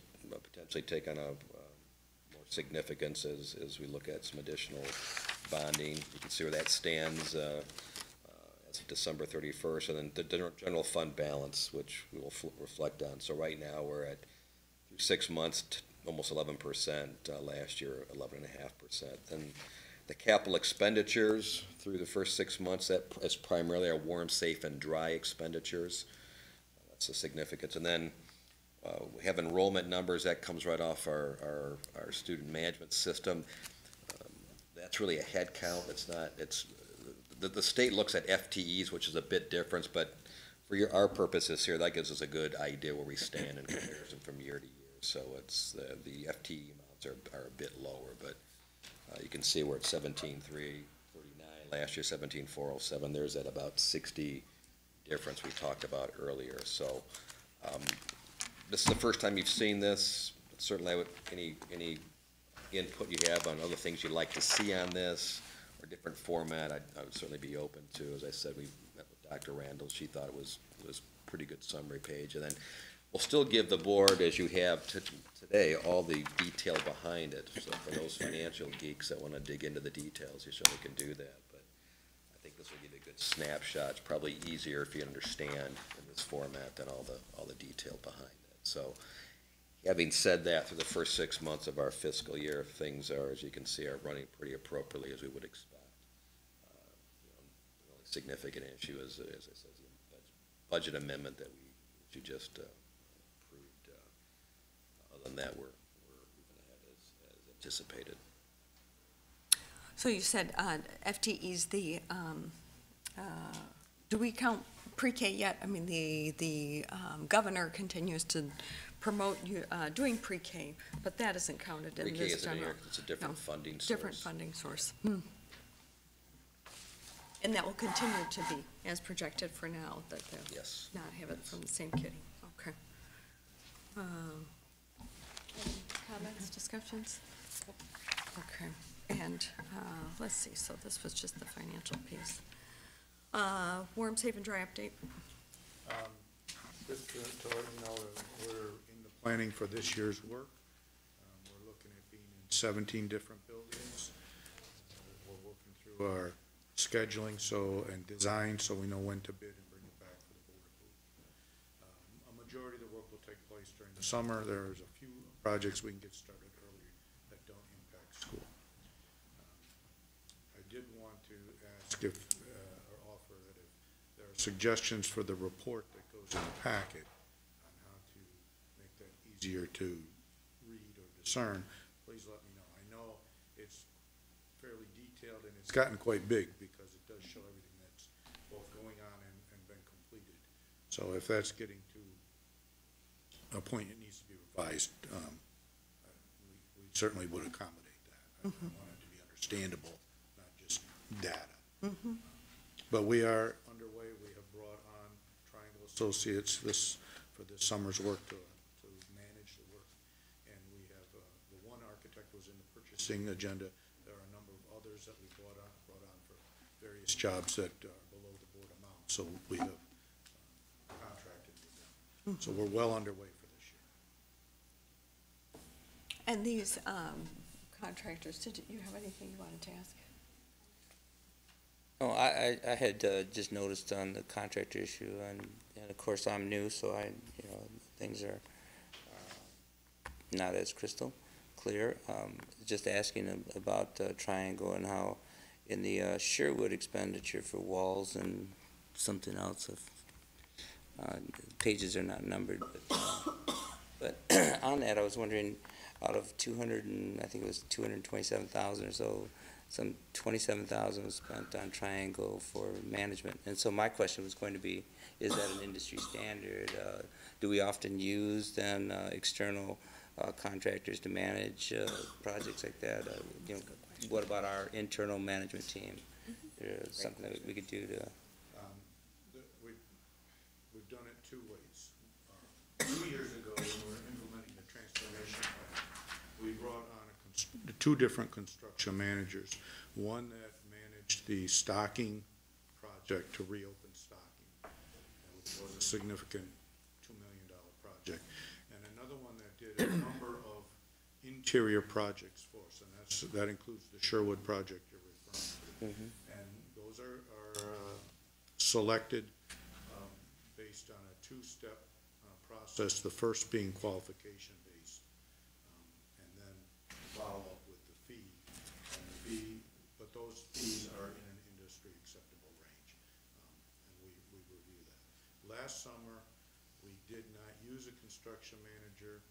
potentially take on a more significance as we look at some additional bonding. You can see where that stands as of December 31st, and then the general fund balance, which we will reflect on. So right now, we're at, through 6 months, almost 11%, last year 11.5%. And the capital expenditures through the first 6 months, that is primarily our warm, safe, and dry expenditures. That's the significance. And then we have enrollment numbers that comes right off our student management system. That's really a head count. It's not. It's the state looks at FTEs, which is a bit different, but for our purposes here, that gives us a good idea where we stand in comparison from year to year. So it's the FTE amounts are a bit lower, but you can see we're at 17,339 last year, 17,407. There's that about 60 difference we talked about earlier. So this is the first time you've seen this. Certainly, any input you have on other things you'd like to see on this or different format, I would certainly be open to. As I said, we met with Dr. Randall. She thought it was a pretty good summary page, and then we'll still give the board, as you have today, all the detail behind it. So for those financial geeks that want to dig into the details, you certainly can do that. But I think this will give you a good snapshot. It's probably easier if you understand in this format than all the detail behind it. So having said that, through the first 6 months of our fiscal year, things are, as you can see, are running pretty appropriately as we would expect. The only significant issue is, as I said, the budget amendment that you just approved. Other than that, we're moving ahead as anticipated. So you said FTEs, do we count pre-K yet? I mean, the governor continues to promote you doing pre-K, but that isn't counted in Pre-K this isn't general. here. It's a different funding source. Different funding source. And that will continue to be as projected for now, that they'll Yes. not have it from the same kitty. Okay. Any comments, discussions? Okay. And let's see, so this was just the financial piece. Warm, safe, and dry update. Just to let you know that we're in the planning for this year's work. We're looking at being in 17 different buildings. We're working through our scheduling and design so we know when to bid and bring it back for the board approval. A majority of the work will take place during the summer. There's a few projects we can get started earlier that don't impact school. I did want to ask or offer that if there are suggestions for the report that goes in the packet on how to make that easier to read or discern, please let me know. I know it's fairly detailed and it's gotten quite big because it does show everything that's both going on and been completed. So if that's getting to a point it needs to be revised, we certainly would accommodate that. I want it to be understandable, not just data. But we are underway. We have brought on Triangle Associates for this summer's work to manage the work. And we have, the one architect was in the purchasing agenda. There are a number of others that we brought on for various jobs that are below the board amount. So we have contracted with them. So we're well underway for this year. And these contractors, did you have anything you wanted to ask? Oh, I had just noticed on the contractor issue, and of course I'm new, so things are not as crystal clear. Just asking about Triangle and how in the Sherwood expenditure for walls and something else, if pages are not numbered, but on that I was wondering, out of 200 and I think it was 227,000 or so, some 27,000 was spent on Triangle for management. And so my question was going to be, is that an industry standard? Do we often use then external contractors to manage projects like that? What about our internal management team? Something that we could do to... We've done it two ways. 2 years ago, when we were implementing the transformation plan, we brought on two different construction managers. One that managed the stocking project to reopen stocking, which was a significant $2 million project. And another one that did a number of interior projects for us, and that includes the Sherwood project you're referring to. And those are selected based on a two-step process, the first being qualification-based, and then follow up with the fee. And the fee, but those fees are in an industry acceptable range, and we review that. Last summer, we did not use a construction manager.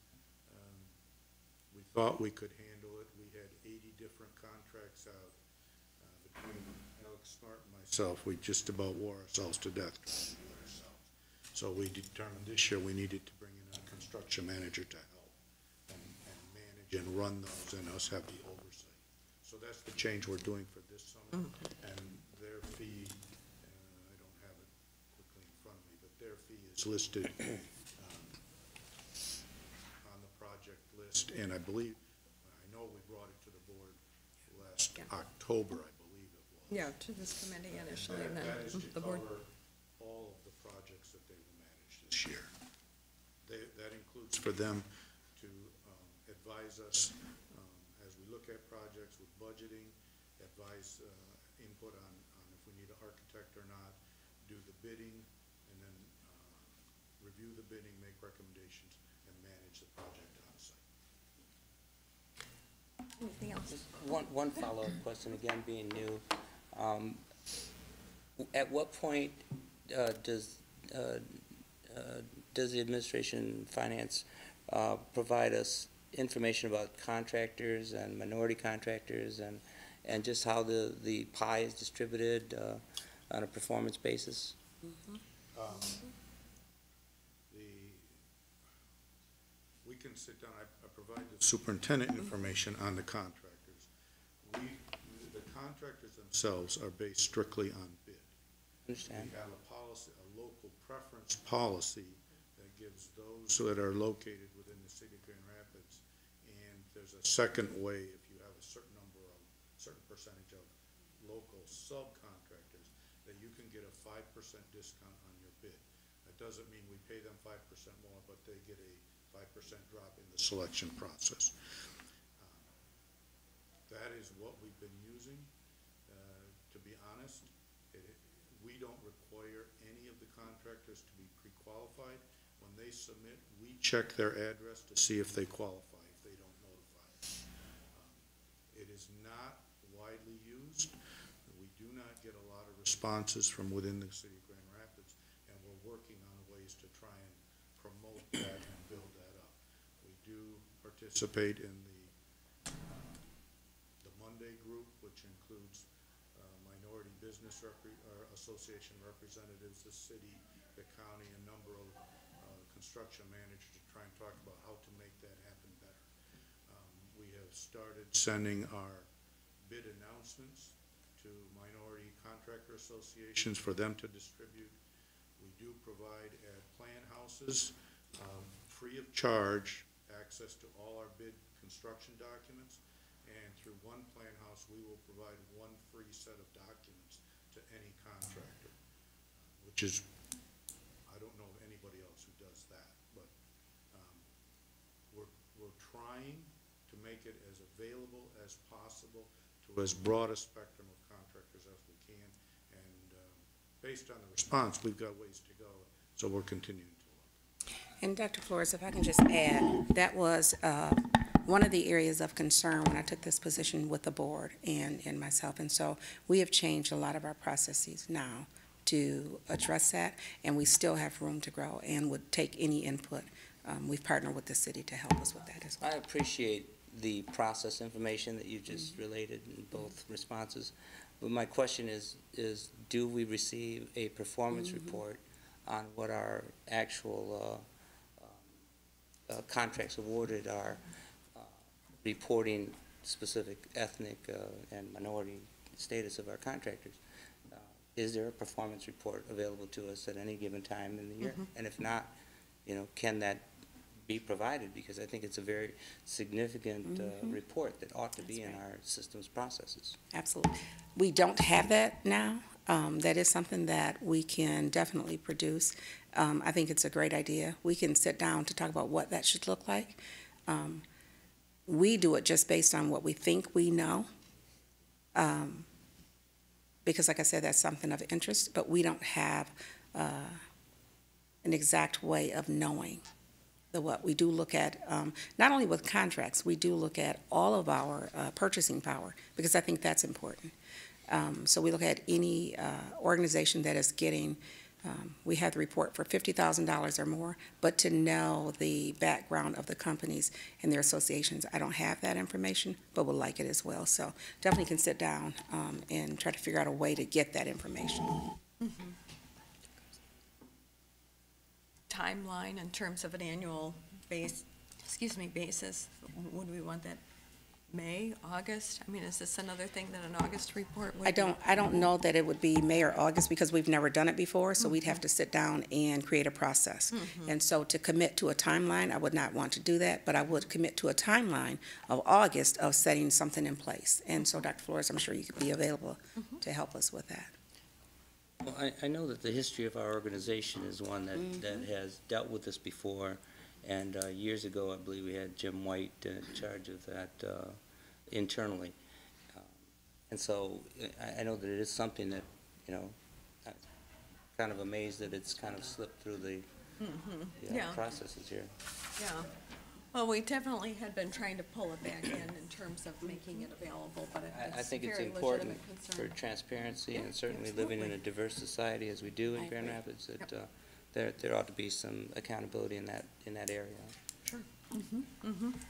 We thought we could handle it. We had 80 different contracts out. Between Alex Smart and myself, we just about wore ourselves to death trying to do it ourselves. So we determined this year we needed to bring in a construction manager to help and manage and run those, and us have the oversight. So that's the change we're doing for this summer. And their fee, I don't have it quickly in front of me, but their fee is listed on the project list, and I believe, I know we brought it to the board last October, I believe it was. Yeah, to this committee initially, and then That is to the board. cover all of the projects that they will manage this year. That includes for them to advise us as we look at projects with budgeting, advise input on if we need an architect or not, do the bidding, and then review the bidding, make recommendations, and manage the project on site. Anything else? One follow-up question, again, being new. At what point does the administration finance provide us information about contractors and minority contractors and just how the pie is distributed on a performance basis? We can sit down, I provide the superintendent information on the contractors. The contractors themselves are based strictly on bid. Understand. We have a policy, a local preference policy that gives those that are located within the city of Grand Rapids, and there's a second way if you have a certain percentage of local subcontractors, that you can get a 5% discount on your bid. That doesn't mean we pay them 5% more, but they get a 5% drop in the selection process. That is what we've been using. To be honest, we don't require any of the contractors to be pre-qualified. When they submit, we check their address to see if they qualify, if they don't notify us. It is not widely used. We do not get a lot of responses from within the city of Grand Rapids, and we're working on ways to try and promote that and build that up. We do participate in the Monday group, which includes minority business association representatives, the city, the county, a number of construction managers to try and talk about how to make that happen better. We have started sending our bid announcements to minority contractor associations for them to distribute. We do provide at plan houses, free of charge, access to all our bid construction documents, and through one plan house, we will provide one free set of documents to any contractor, which is, I don't know of anybody else who does that, but we're trying to make it as available as possible to as broad a spectrum of contractors as we can, and based on the response, we've got ways to go, so we're continuing to look. And Dr. Flores, if I can just add, that was one of the areas of concern when I took this position with the board and myself. And so we have changed a lot of our processes now to address that, and we still have room to grow and would take any input. We've partnered with the city to help us with that as well. I appreciate the process information that you just related in both responses. But my question is do we receive a performance report on what our actual contracts awarded are, reporting specific ethnic and minority status of our contractors? Is there a performance report available to us at any given time in the year? And if not, can that be provided, because I think it's a very significant report that ought to be in our systems processes. Absolutely. We don't have that now. That is something that we can definitely produce. I think it's a great idea. We can sit down to talk about what that should look like. We do it just based on what we think we know. Because like I said, that's something of interest, but we don't have an exact way of knowing what. We do look at, not only with contracts, we do look at all of our purchasing power, because I think that's important. So we look at any organization that is getting, we have the report for $50,000 or more, but to know the background of the companies and their associations, I don't have that information, but would like it as well. So definitely can sit down and try to figure out a way to get that information. Timeline in terms of an annual basis, would we want that May, August? I mean, is this another thing that an August report would be? I don't know that it would be May or August, because we've never done it before, so we'd have to sit down and create a process. And so to commit to a timeline, I would not want to do that, but I would commit to a timeline of August of setting something in place. And so, Dr. Flores, I'm sure you could be available to help us with that. Well, I know that the history of our organization is one that has dealt with this before, and years ago, I believe we had Jim White in charge of that internally. And so I know that it is something that, I'm kind of amazed that it's kind of slipped through the Yeah. processes here. Yeah. Well, we definitely had been trying to pull it back in terms of making it available, but I it's think it's very important legitimate for concern. transparency, and certainly absolutely. living in a diverse society as we do I in Grand agree. Rapids, that there ought to be some accountability in that area. Sure.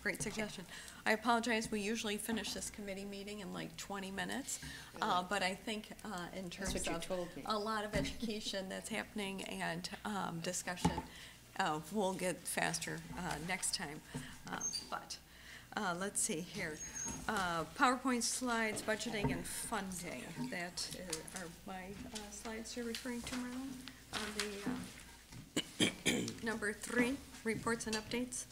Great suggestion. I apologize, we usually finish this committee meeting in like 20 minutes, but I think in terms what you of told me. a lot of education that's happening and discussion, we'll get faster next time. But let's see here. PowerPoint slides, budgeting and funding. That are my slides you're referring to, Marilyn? On the number 3, reports and updates.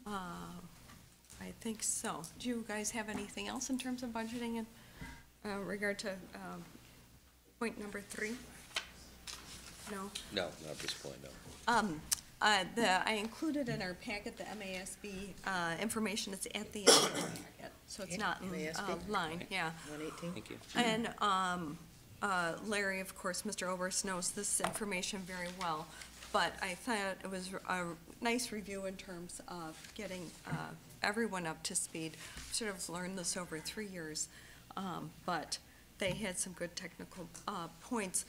I think so. Do you guys have anything else in terms of budgeting in regard to point number 3? No? No, not at this point, no. I included in our packet the MASB information. It's at the end of the packet, so it's not in line, yeah. 118? Thank you. And Larry, of course, Mr. Oberst knows this information very well, but I thought it was a nice review in terms of getting everyone up to speed. Sort of learned this over 3 years, but they had some good technical points.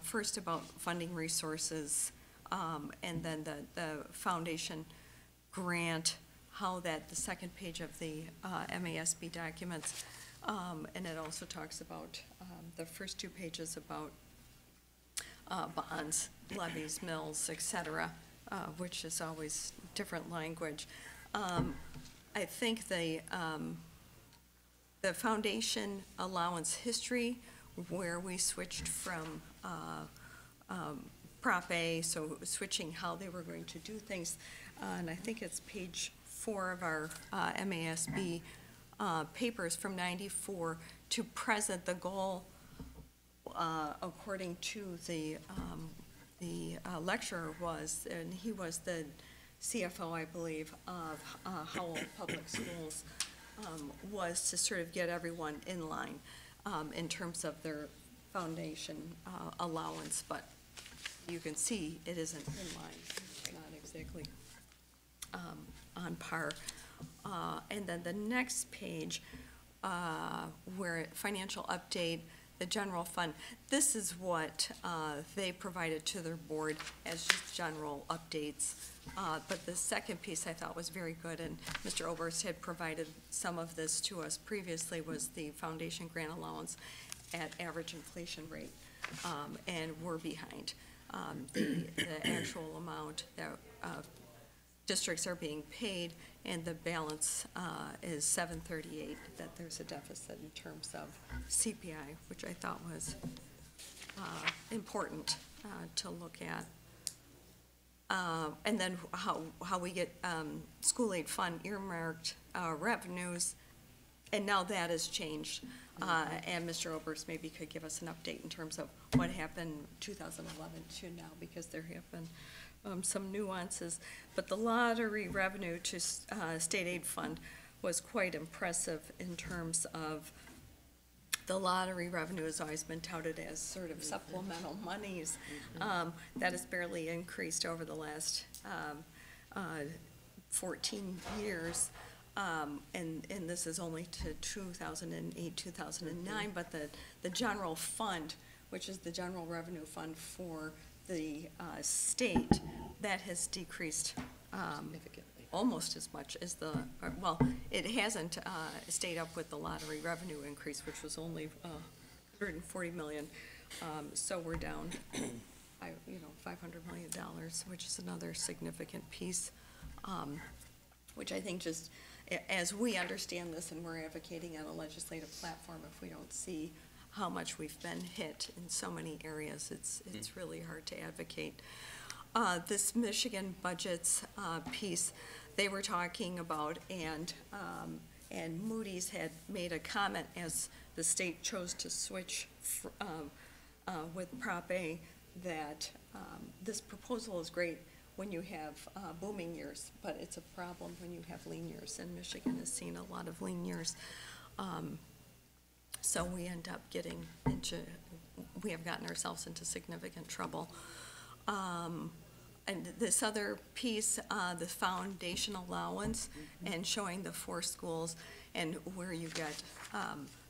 First about funding resources, and then the foundation grant, how that, the second page of the MASB documents, and it also talks about the first 2 pages about bonds, levies, mills, et cetera, which is always different language. I think the foundation allowance history, where we switched from Prop A, so switching how they were going to do things, and I think it's page 4 of our MASB papers from '94 to present. The goal, according to the lecturer, was, and he was the CFO, I believe, of Howell Public Schools, was to sort of get everyone in line in terms of their foundation allowance, but you can see it isn't in line. It's not exactly on par. And then the next page, where financial update, the general fund, this is what they provided to their board as just general updates. But the second piece I thought was very good, and Mr. Oberst had provided some of this to us previously, was the foundation grant allowance at average inflation rate, and we're behind. The actual amount that districts are being paid, and the balance is 738, that there's a deficit in terms of CPI, which I thought was important to look at. And then how we get school aid fund earmarked revenues, and now that has changed. And Mr. Oberst maybe could give us an update in terms of what happened 2011 to now, because there have been some nuances. But the lottery revenue to state aid fund was quite impressive in terms of the lottery revenue has always been touted as sort of supplemental monies. That has barely increased over the last 14 years. And this is only to 2008, 2009, but the general fund, which is the general revenue fund for the state, that has decreased Significantly. almost as much as well, it hasn't stayed up with the lottery revenue increase, which was only 140 million. So we're down, $500 million, which is another significant piece, which I think just, as we understand this and we're advocating on a legislative platform, if we don't see how much we've been hit in so many areas, it's really hard to advocate. This Michigan budgets piece, they were talking about, and Moody's had made a comment as the state chose to switch with Prop A, that this proposal is great when you have booming years, but it's a problem when you have lean years, and Michigan has seen a lot of lean years. So we end up we have gotten ourselves into significant trouble. And this other piece, the foundation allowance, and showing the 4 schools and where you get,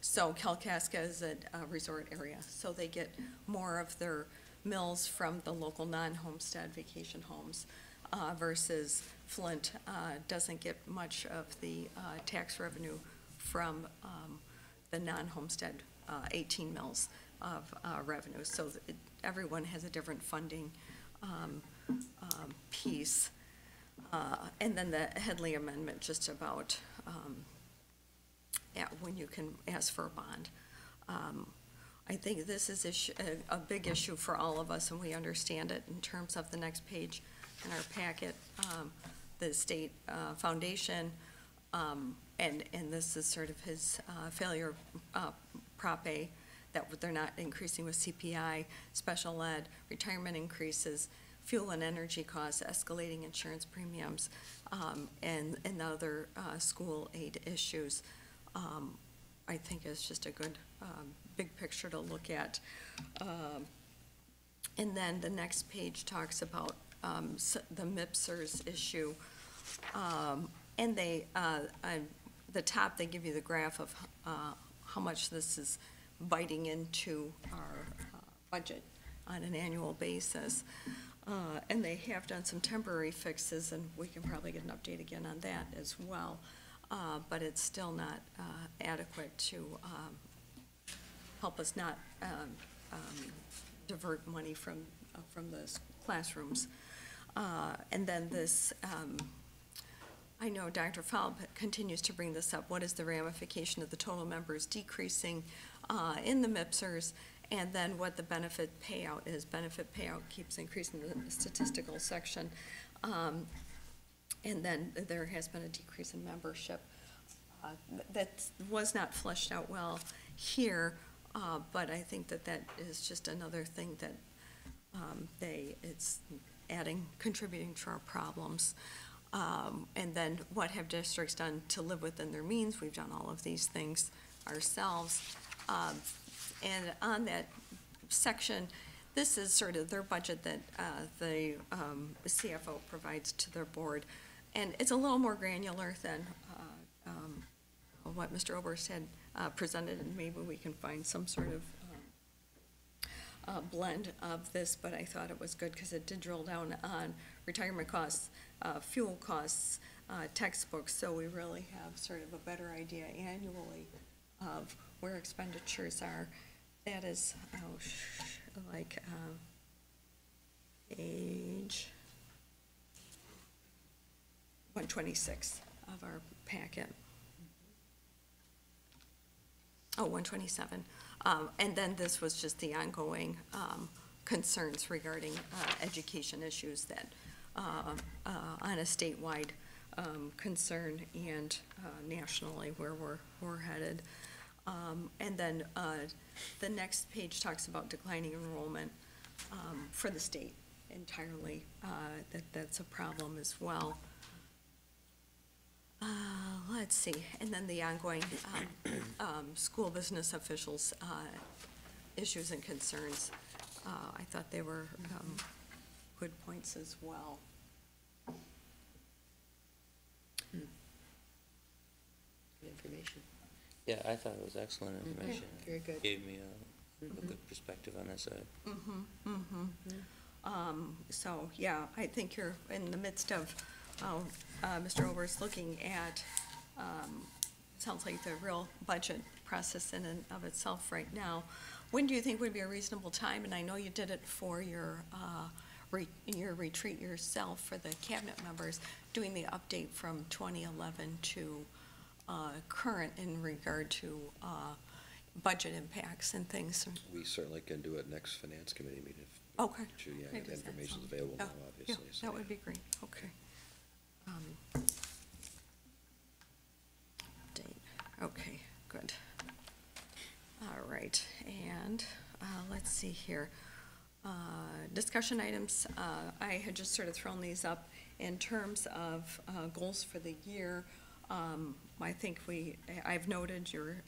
so Kalkaska is a resort area, so they get more of their mills from the local non-homestead vacation homes, versus Flint doesn't get much of the tax revenue from the non-homestead 18 mills of revenue. So everyone has a different funding piece. And then the Headley Amendment, just about when you can ask for a bond. I think this is a big issue for all of us, and we understand it in terms of the next page in our packet, the state foundation, and this is sort of his failure Prop A, that they're not increasing with CPI, special ed, retirement increases, fuel and energy costs, escalating insurance premiums, and other school aid issues. I think is just a good big picture to look at. And then the next page talks about the MIPSers issue. And the top, they give you the graph of how much this is biting into our budget on an annual basis. And they have done some temporary fixes, and we can probably get an update again on that as well. But it's still not adequate to help us not divert money from the classrooms. And then this, I know Dr. Falb continues to bring this up. What is the ramification of the total members decreasing in the MIPSers, and then what the benefit payout is? Benefit payout keeps increasing in the statistical section. And then there has been a decrease in membership. That was not fleshed out well here, but I think that is just another thing that it's contributing to our problems. And then what have districts done to live within their means? We've done all of these things ourselves. And on that section, this is sort of their budget that the CFO provides to their board. And it's a little more granular than what Mr. Oberst had presented, and maybe we can find some sort of blend of this, but I thought it was good because it did drill down on retirement costs, fuel costs, textbooks, so we really have sort of a better idea annually of where expenditures are. That is page 126 of our packet. 127. And then this was just the ongoing concerns regarding education issues that on a statewide concern and nationally where we're headed. And then the next page talks about declining enrollment for the state entirely. That's a problem as well. Let's see, and then the ongoing school business officials' issues and concerns. I thought they were good points as well. Good information. Yeah, I thought it was excellent information. Very good. Gave me a good perspective on that side. So, yeah, I think you're in the midst of, Mr. Ober's looking at, sounds like the real budget process in and of itself right now. When do you think would be a reasonable time? And I know you did it for your retreat yourself for the cabinet members, doing the update from 2011 to current in regard to budget impacts and things. We certainly can do it next finance committee meeting. Okay. Yeah, Maybe the that's information's something. available Yeah, now, Yeah, obviously. so that would be great, okay. Date, okay, good. All right, and let's see here. Discussion items, I had just sort of thrown these up in terms of goals for the year. I think I've noted your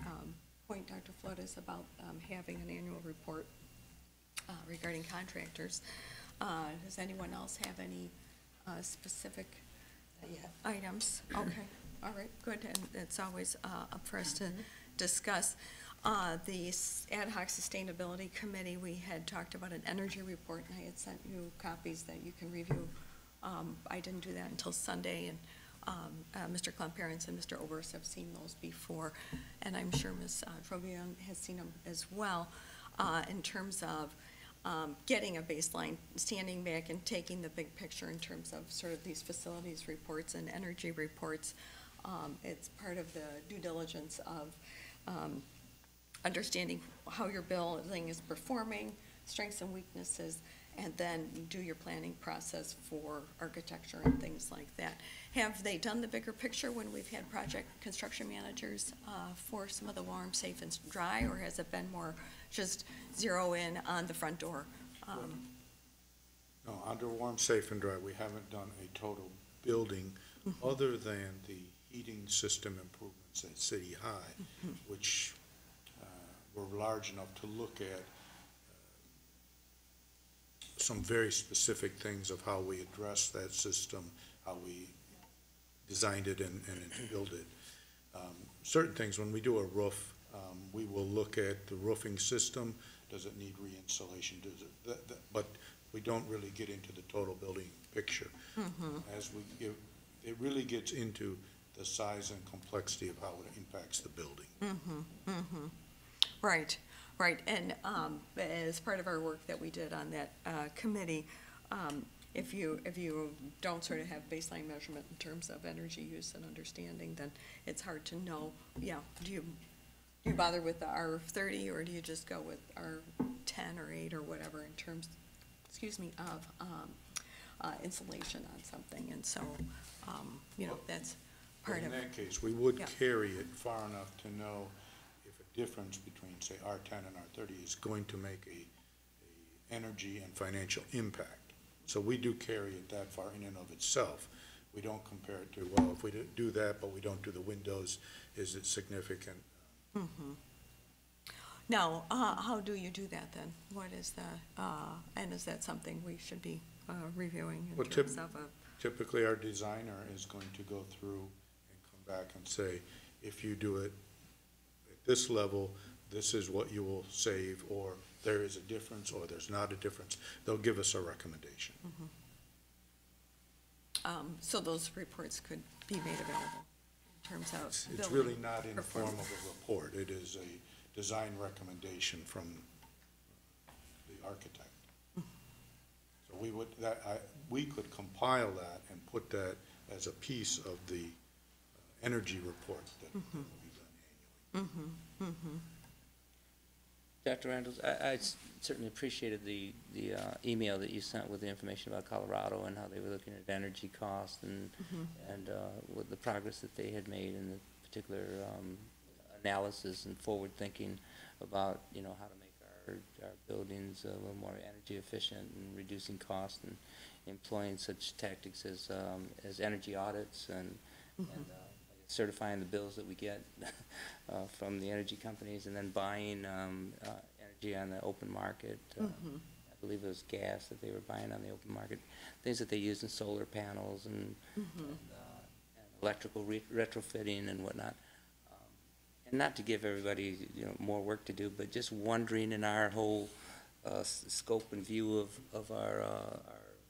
point, Dr. Flores, about having an annual report regarding contractors. Does anyone else have any specific items? Okay, all right, good, and it's always up for us to discuss. The ad hoc sustainability committee, we had talked about an energy report, and I had sent you copies that you can review. I didn't do that until Sunday, and Mr. Klumperens and Mr. Obers have seen those before, and I'm sure Ms. Trobian has seen them as well, in terms of getting a baseline, standing back and taking the big picture in terms of sort of these facilities reports and energy reports. It's part of the due diligence of understanding how your building is performing, strengths and weaknesses, and then do your planning process for architecture and things like that. Have they done the bigger picture when we've had project construction managers for some of the warm, safe, and dry, or has it been more just zero in on the front door? No, under warm, safe, and dry, we haven't done a total building other than the heating system improvements at City High, which were large enough to look at some very specific things of how we address that system, how we designed it and built it. Certain things, when we do a roof, we will look at the roofing system. Does it need re-insulation? But we don't really get into the total building picture. As we give, it really gets into the size and complexity of how it impacts the building. Right, right, and as part of our work that we did on that committee, if you don't sort of have baseline measurement in terms of energy use and understanding, then it's hard to know, do you bother with the R30, or do you just go with R10 or 8 or whatever in terms, of insulation on something, and so, that's part of it. In that case, we would Yeah. carry it far enough to know if a difference between, say, R10 and R30 is going to make a energy and financial impact. So we do carry it that far in and of itself. We don't compare it to, well, if we do that, but we don't do the windows, is it significant? Now, how do you do that then? What is the, and is that something we should be reviewing in Well, terms of a? Typically, our designer is going to go through and come back and say, if you do it at this level, this is what you will save, or there is a difference, or there's not a difference. They'll give us a recommendation. So those reports could be made available in terms of It's building really not in the form performance. of a report. It is a design recommendation from the architect. So we could compile that and put that as a piece of the energy report that will be done annually. Dr. Randalls, I certainly appreciated the email that you sent with the information about Colorado and how they were looking at energy costs and with the progress that they had made in the particular analysis and forward thinking about, you know, how to make our buildings a little more energy efficient and reducing costs and employing such tactics as energy audits and certifying the bills that we get from the energy companies, and then buying energy on the open market. I believe it was gas that they were buying on the open market, things that they use in solar panels and electrical retrofitting and whatnot. And not to give everybody, you know, more work to do, but just wondering in our whole scope and view of our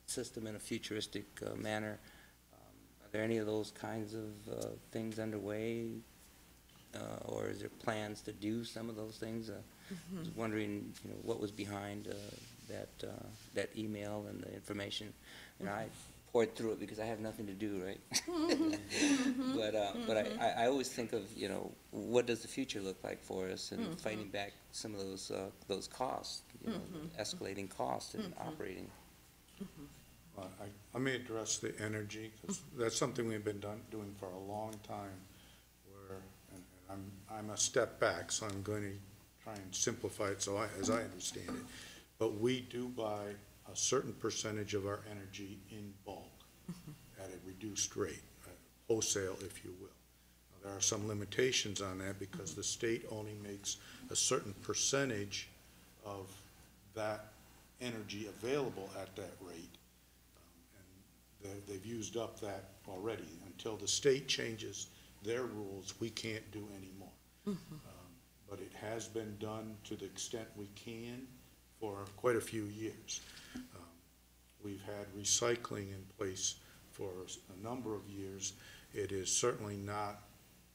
system in a futuristic manner. Are there any of those kinds of things underway, or is there plans to do some of those things? I was wondering, you know, what was behind that email and the information. And I poured through it because I have nothing to do, right? But I always think of, you know, what does the future look like for us, and fighting back some of those costs, you know, escalating costs in operating. I may address the energy, because that's something we've been doing for a long time, and I'm a step back, so I'm going to try and simplify it as I understand it. But we do buy a certain percentage of our energy in bulk at a reduced rate, wholesale, if you will. Now, there are some limitations on that because the state only makes a certain percentage of that energy available at that rate. They've used up that already. Until the state changes their rules, we can't do any more. But it has been done to the extent we can for quite a few years. We've had recycling in place for a number of years. It is certainly not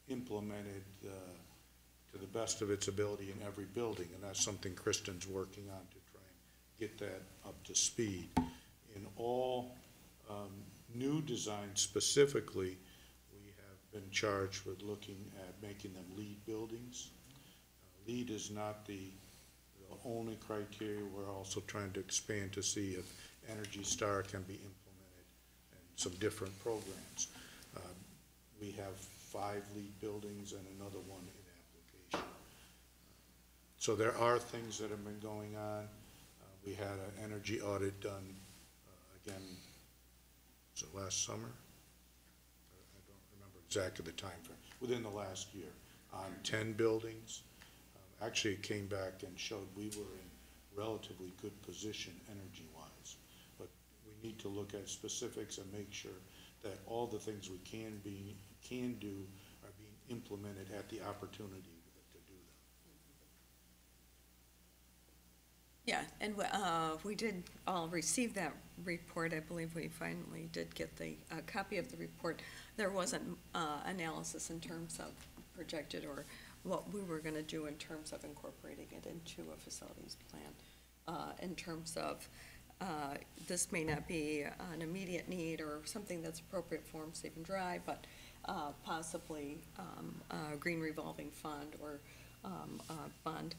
implemented to the best of its ability in every building, and that's something Kristen's working on to try and get that up to speed. In all new designs specifically, we have been charged with looking at making them LEED buildings. LEED is not the only criteria. We're also trying to expand to see if Energy Star can be implemented in some different programs. We have 5 LEED buildings and another one in application. So there are things that have been going on. We had an energy audit done again, was it last summer? I don't remember exactly the time frame. Within the last year, on 10 buildings. Actually, it came back and showed we were in relatively good position energy-wise. But we need to look at specifics and make sure that all the things we can do are being implemented at the opportunity to do them. Yeah, and we did all receive that report. I believe we finally did get the copy of the report. There wasn't analysis in terms of projected or what we were going to do in terms of incorporating it into a facilities plan. In terms of this may not be an immediate need or something that's appropriate for them, Save and Dry, but possibly a green revolving fund or a bond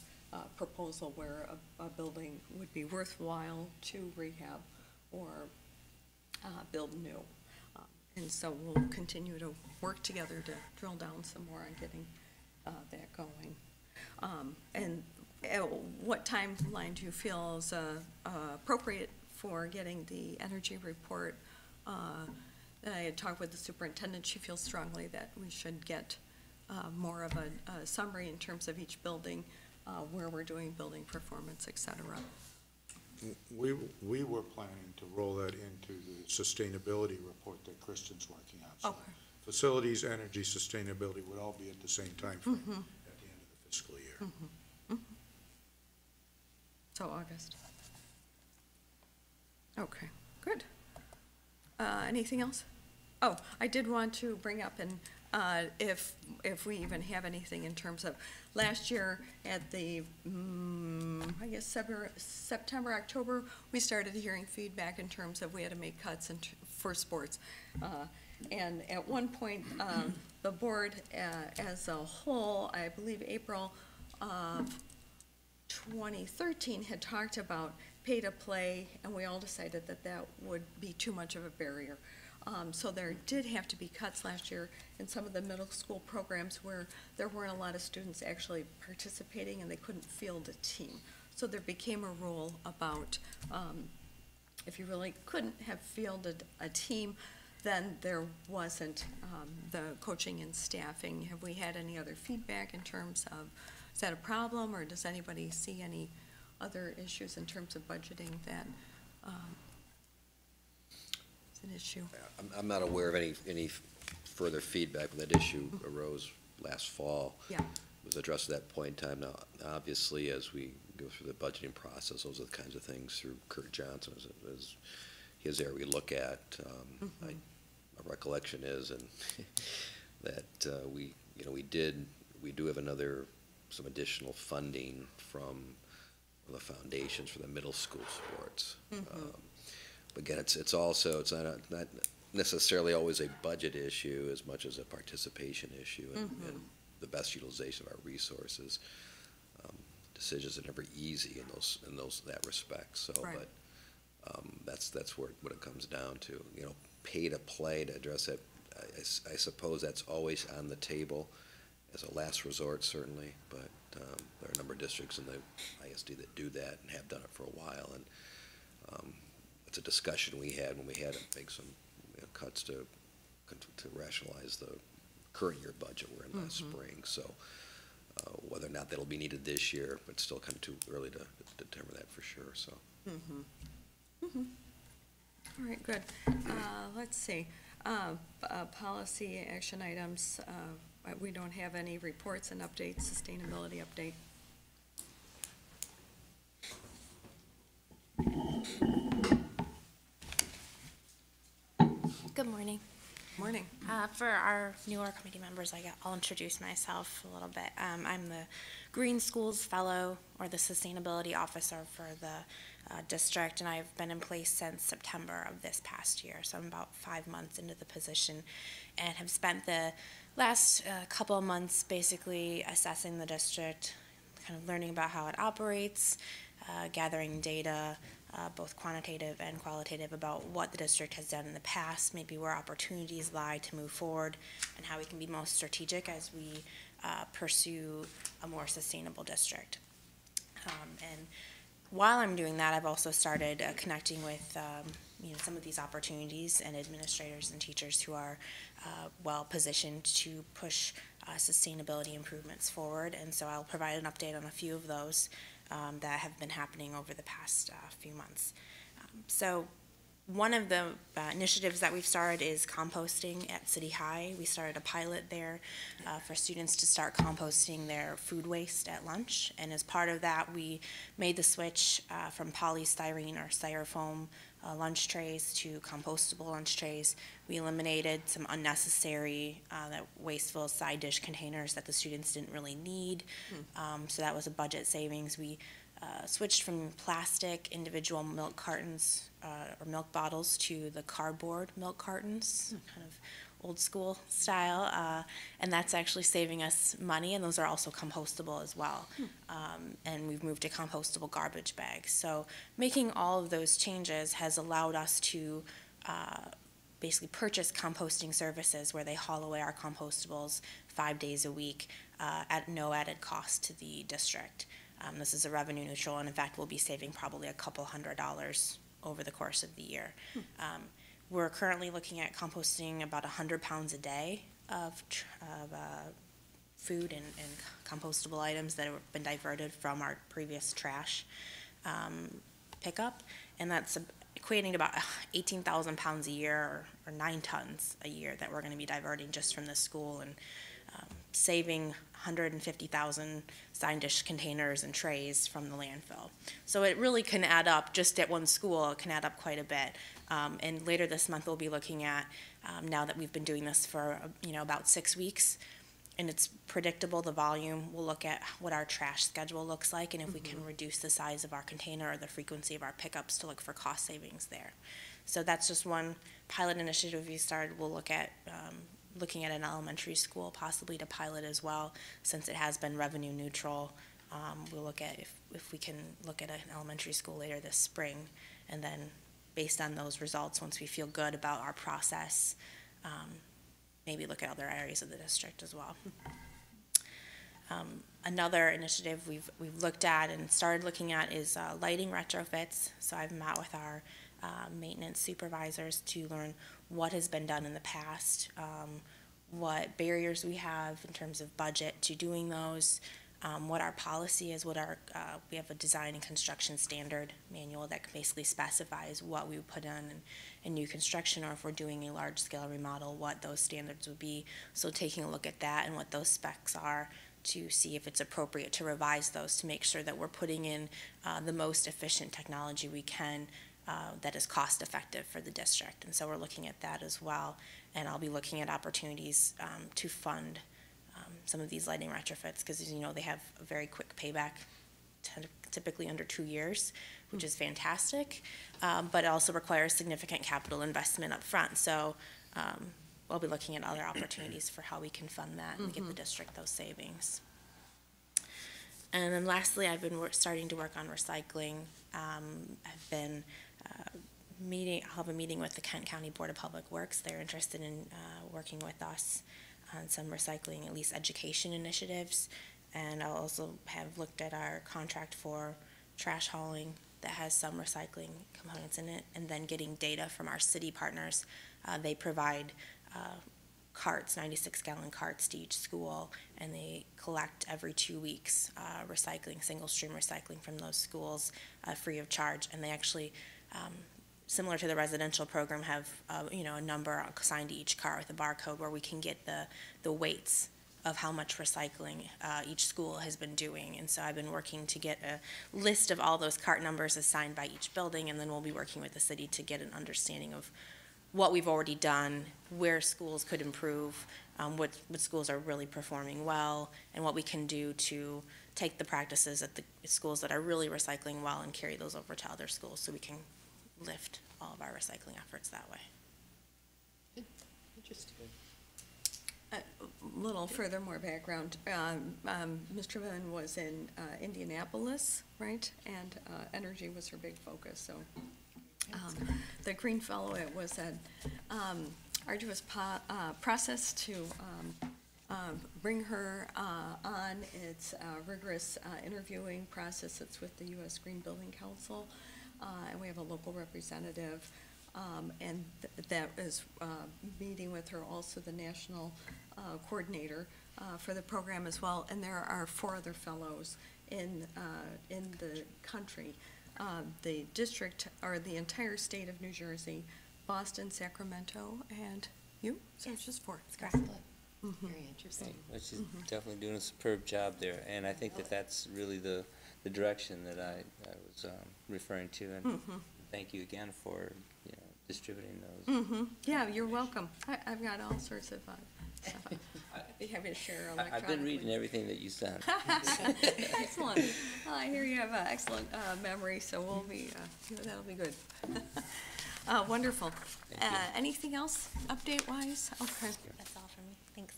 proposal where a building would be worthwhile to rehab or build new. And so we'll continue to work together to drill down some more on getting that going. And what timeline do you feel is appropriate for getting the energy report? I had talked with the superintendent. She feels strongly that we should get more of a summary in terms of each building, where we're doing building performance, et cetera. We were planning to roll that into the sustainability report that Kristen's working on. So Okay. Facilities, energy, sustainability would all be at the same time frame at the end of the fiscal year. So August. Okay, good. Anything else? Oh, I did want to bring up, and if we even have anything in terms of last year at the, I guess September, October, we started hearing feedback in terms of we had to make cuts for sports. And at one point, the board as a whole, I believe April 2013 had talked about pay to play, and we all decided that that would be too much of a barrier. So there did have to be cuts last year in some of the middle school programs where there weren't a lot of students actually participating and they couldn't field a team. So there became a rule about if you really couldn't have fielded a team, then there wasn't the coaching and staffing. Have we had any other feedback in terms of, is that a problem, or does anybody see any other issues in terms of budgeting that is an issue? I'm not aware of any further feedback when that issue arose last fall. Yeah. It was addressed at that point in time. Now, obviously, as we go through the budgeting process, those are the kinds of things through Kurt Johnson, as his area we look at. My recollection is, and that we do have some additional funding from the foundations for the middle school sports. But again, it's not necessarily always a budget issue as much as a participation issue and the best utilization of our resources. Decisions are never easy in that respect. So, Right. but that's what it comes down to. Pay to play, to address that. I suppose that's always on the table as a last resort, certainly. But there are a number of districts in the ISD that do that and have done it for a while. And it's a discussion we had when we had to make some cuts to rationalize the current year budget we're in last spring. So whether or not that'll be needed this year, but still kind of too early to determine that for sure. So. All right, good. Let's see. Policy action items, we don't have any reports and updates, sustainability update. Good morning. Morning. For our newer committee members, I'll introduce myself a little bit. I'm the Green Schools Fellow, or the Sustainability Officer for the district, and I've been in place since September of this past year, so I'm about 5 months into the position, and have spent the last couple of months basically assessing the district, kind of learning about how it operates, gathering data, both quantitative and qualitative, about what the district has done in the past, maybe where opportunities lie to move forward, and how we can be most strategic as we pursue a more sustainable district. And while I'm doing that, I've also started connecting with some of these opportunities and administrators and teachers who are well positioned to push sustainability improvements forward. And so I'll provide an update on a few of those that have been happening over the past few months. So one of the initiatives that we've started is composting at City High. We started a pilot there for students to start composting their food waste at lunch. And as part of that, we made the switch from polystyrene or styrofoam lunch trays to compostable lunch trays. We eliminated some unnecessary, wasteful side dish containers that the students didn't really need. So that was a budget savings. We switched from plastic individual milk cartons or milk bottles to the cardboard milk cartons, kind of old school style, and that's actually saving us money, and those are also compostable as well. And we've moved to compostable garbage bags. So making all of those changes has allowed us to basically purchase composting services where they haul away our compostables 5 days a week at no added cost to the district. This is a revenue neutral, and in fact, we'll be saving probably a couple $100s over the course of the year. We're currently looking at composting about 100 pounds a day of food and compostable items that have been diverted from our previous trash pickup, and that's equating to about 18,000 pounds a year, or 9 tons a year that we're going to be diverting just from this school, and saving 150,000 side dish containers and trays from the landfill. So it really can add up. Just at one school, it can add up quite a bit. And later this month, we'll be looking at, now that we've been doing this for about 6 weeks, and it's predictable, the volume, we'll look at what our trash schedule looks like, and if we can reduce the size of our container or the frequency of our pickups to look for cost savings there. So that's just one pilot initiative we started. We'll look at looking at an elementary school possibly to pilot as well, since it has been revenue neutral We'll look at if we can look at an elementary school later this spring, and then based on those results, once we feel good about our process, maybe look at other areas of the district as well. Another initiative we've looked at and started looking at is lighting retrofits. So I've met with our maintenance supervisors to learn what has been done in the past, what barriers we have in terms of budget to doing those, what our policy is, we have a design and construction standard manual that basically specifies what we would put on in new construction, or if we're doing a large-scale remodel, what those standards would be. So taking a look at that and what those specs are to see if it's appropriate to revise those to make sure that we're putting in the most efficient technology we can that is cost-effective for the district. And so we're looking at that as well. And I'll be looking at opportunities to fund some of these lighting retrofits, because as you know, they have a very quick payback, typically under 2 years, which is fantastic, but it also requires significant capital investment up front. So we'll be looking at other opportunities for how we can fund that and give the district those savings. And then lastly, I've been starting to work on recycling. I've been I'll have a meeting with the Kent County Board of Public Works. They're interested in working with us on some recycling, at least education initiatives. And I'll also have looked at our contract for trash hauling that has some recycling components in it, and then getting data from our city partners. They provide carts, 96-gallon carts to each school, and they collect every 2 weeks recycling, single-stream recycling from those schools free of charge. And they actually, similar to the residential program, have a number assigned to each car with a barcode where we can get the weights of how much recycling each school has been doing. And so I've been working to get a list of all those cart numbers assigned by each building, and then we'll be working with the city to get an understanding of what we've already done, where schools could improve, what schools are really performing well, and what we can do to take the practices at the schools that are really recycling well and carry those over to other schools, so we can lift all of our recycling efforts that way. Interesting. A little further, more background. Mr. Van was in Indianapolis, right? And energy was her big focus, so. The Green Fellow, it was an arduous process to bring her on. It's a rigorous interviewing process. It's with the U.S. Green Building Council, and we have a local representative, and that is meeting with her, also the national coordinator for the program as well. And there are 4 other fellows in the country. The district, or the entire state of New Jersey, Boston, Sacramento, and you? So it's just 4. It's excellent. Very interesting. She's definitely doing a superb job there, and I think that's really the direction that I was referring to, and thank you again for distributing those. Yeah, you're welcome. I've got all sorts of stuff. I'd be happy to share electronically. I've been reading everything that you sent. Excellent. Well, I hear you have excellent memory, so we'll be, that'll be good. Wonderful. Anything else update-wise? Okay. That's all for me. Thanks.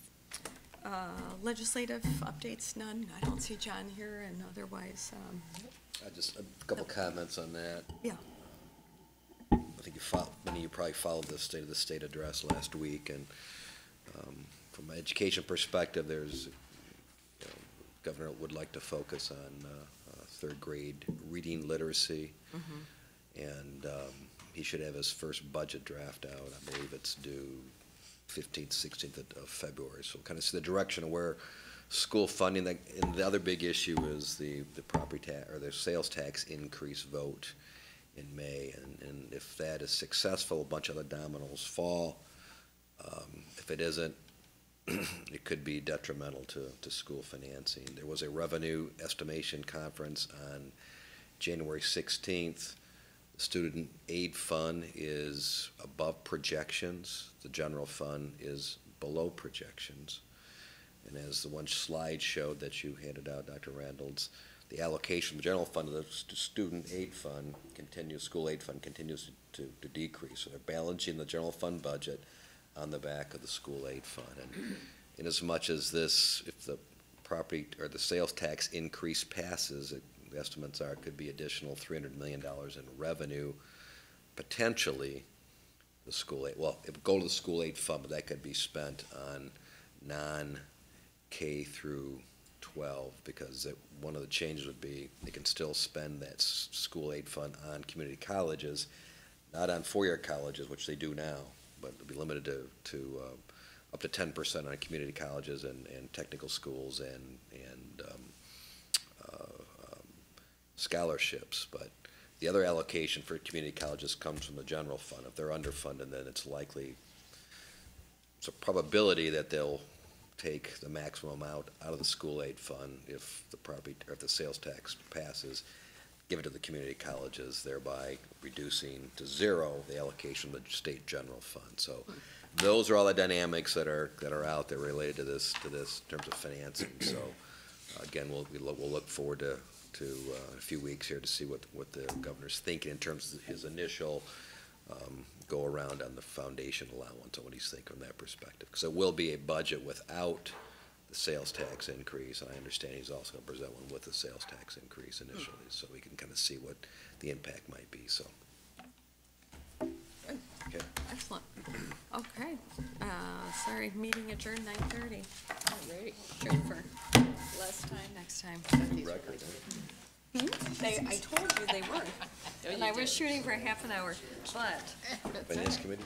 Legislative updates, none. I don't see John here, and otherwise, Just a couple comments on that. yeah. I think many of you probably followed the State of the State address last week, and from an education perspective, there's, Governor would like to focus on third grade reading literacy, and he should have his first budget draft out. I believe it's due 15th, 16th of February. So kind of see the direction of where school funding, and the other big issue is the property tax, or the sales tax increase vote in May, and if that is successful, a bunch of the dominoes fall. If it isn't, it could be detrimental to school financing. There was a revenue estimation conference on January 16th. The student aid fund is above projections. The general fund is below projections. And as the one slide showed that you handed out, Dr. Randall's, the allocation, the general fund of the student aid fund school aid fund continues to decrease. So they're balancing the general fund budget on the back of the school aid fund. And in as much as this, if the property, or the sales tax increase passes, the estimates are it could be additional $300 million in revenue, potentially the school aid, well, it would go to the school aid fund, but that could be spent on non-K through 12, because one of the changes would be they can still spend that school aid fund on community colleges, not on four-year colleges, which they do now, but it'll be limited to up to 10% on community colleges and technical schools and scholarships. But the other allocation for community colleges comes from the general fund. If they're underfunded, then it's a probability that they'll take the maximum amount out of the school aid fund if the sales tax passes, give it to the community colleges, thereby reducing to zero the allocation of the state general fund. So those are all the dynamics that are out there related to this in terms of financing. So again, we'll look forward to a few weeks here to see what the governor's thinking in terms of his initial go around on the foundation allowance and what he's thinking from that perspective. Because it will be a budget without the sales tax increase, and I understand he's also going to present one with the sales tax increase initially, so we can kind of see what the impact might be. So, okay. Excellent. Okay. Sorry, meeting adjourned 9:30. All right. Good for less time next time. Record, I told you they weren't. And I was shooting for half an hour, but Finance committee?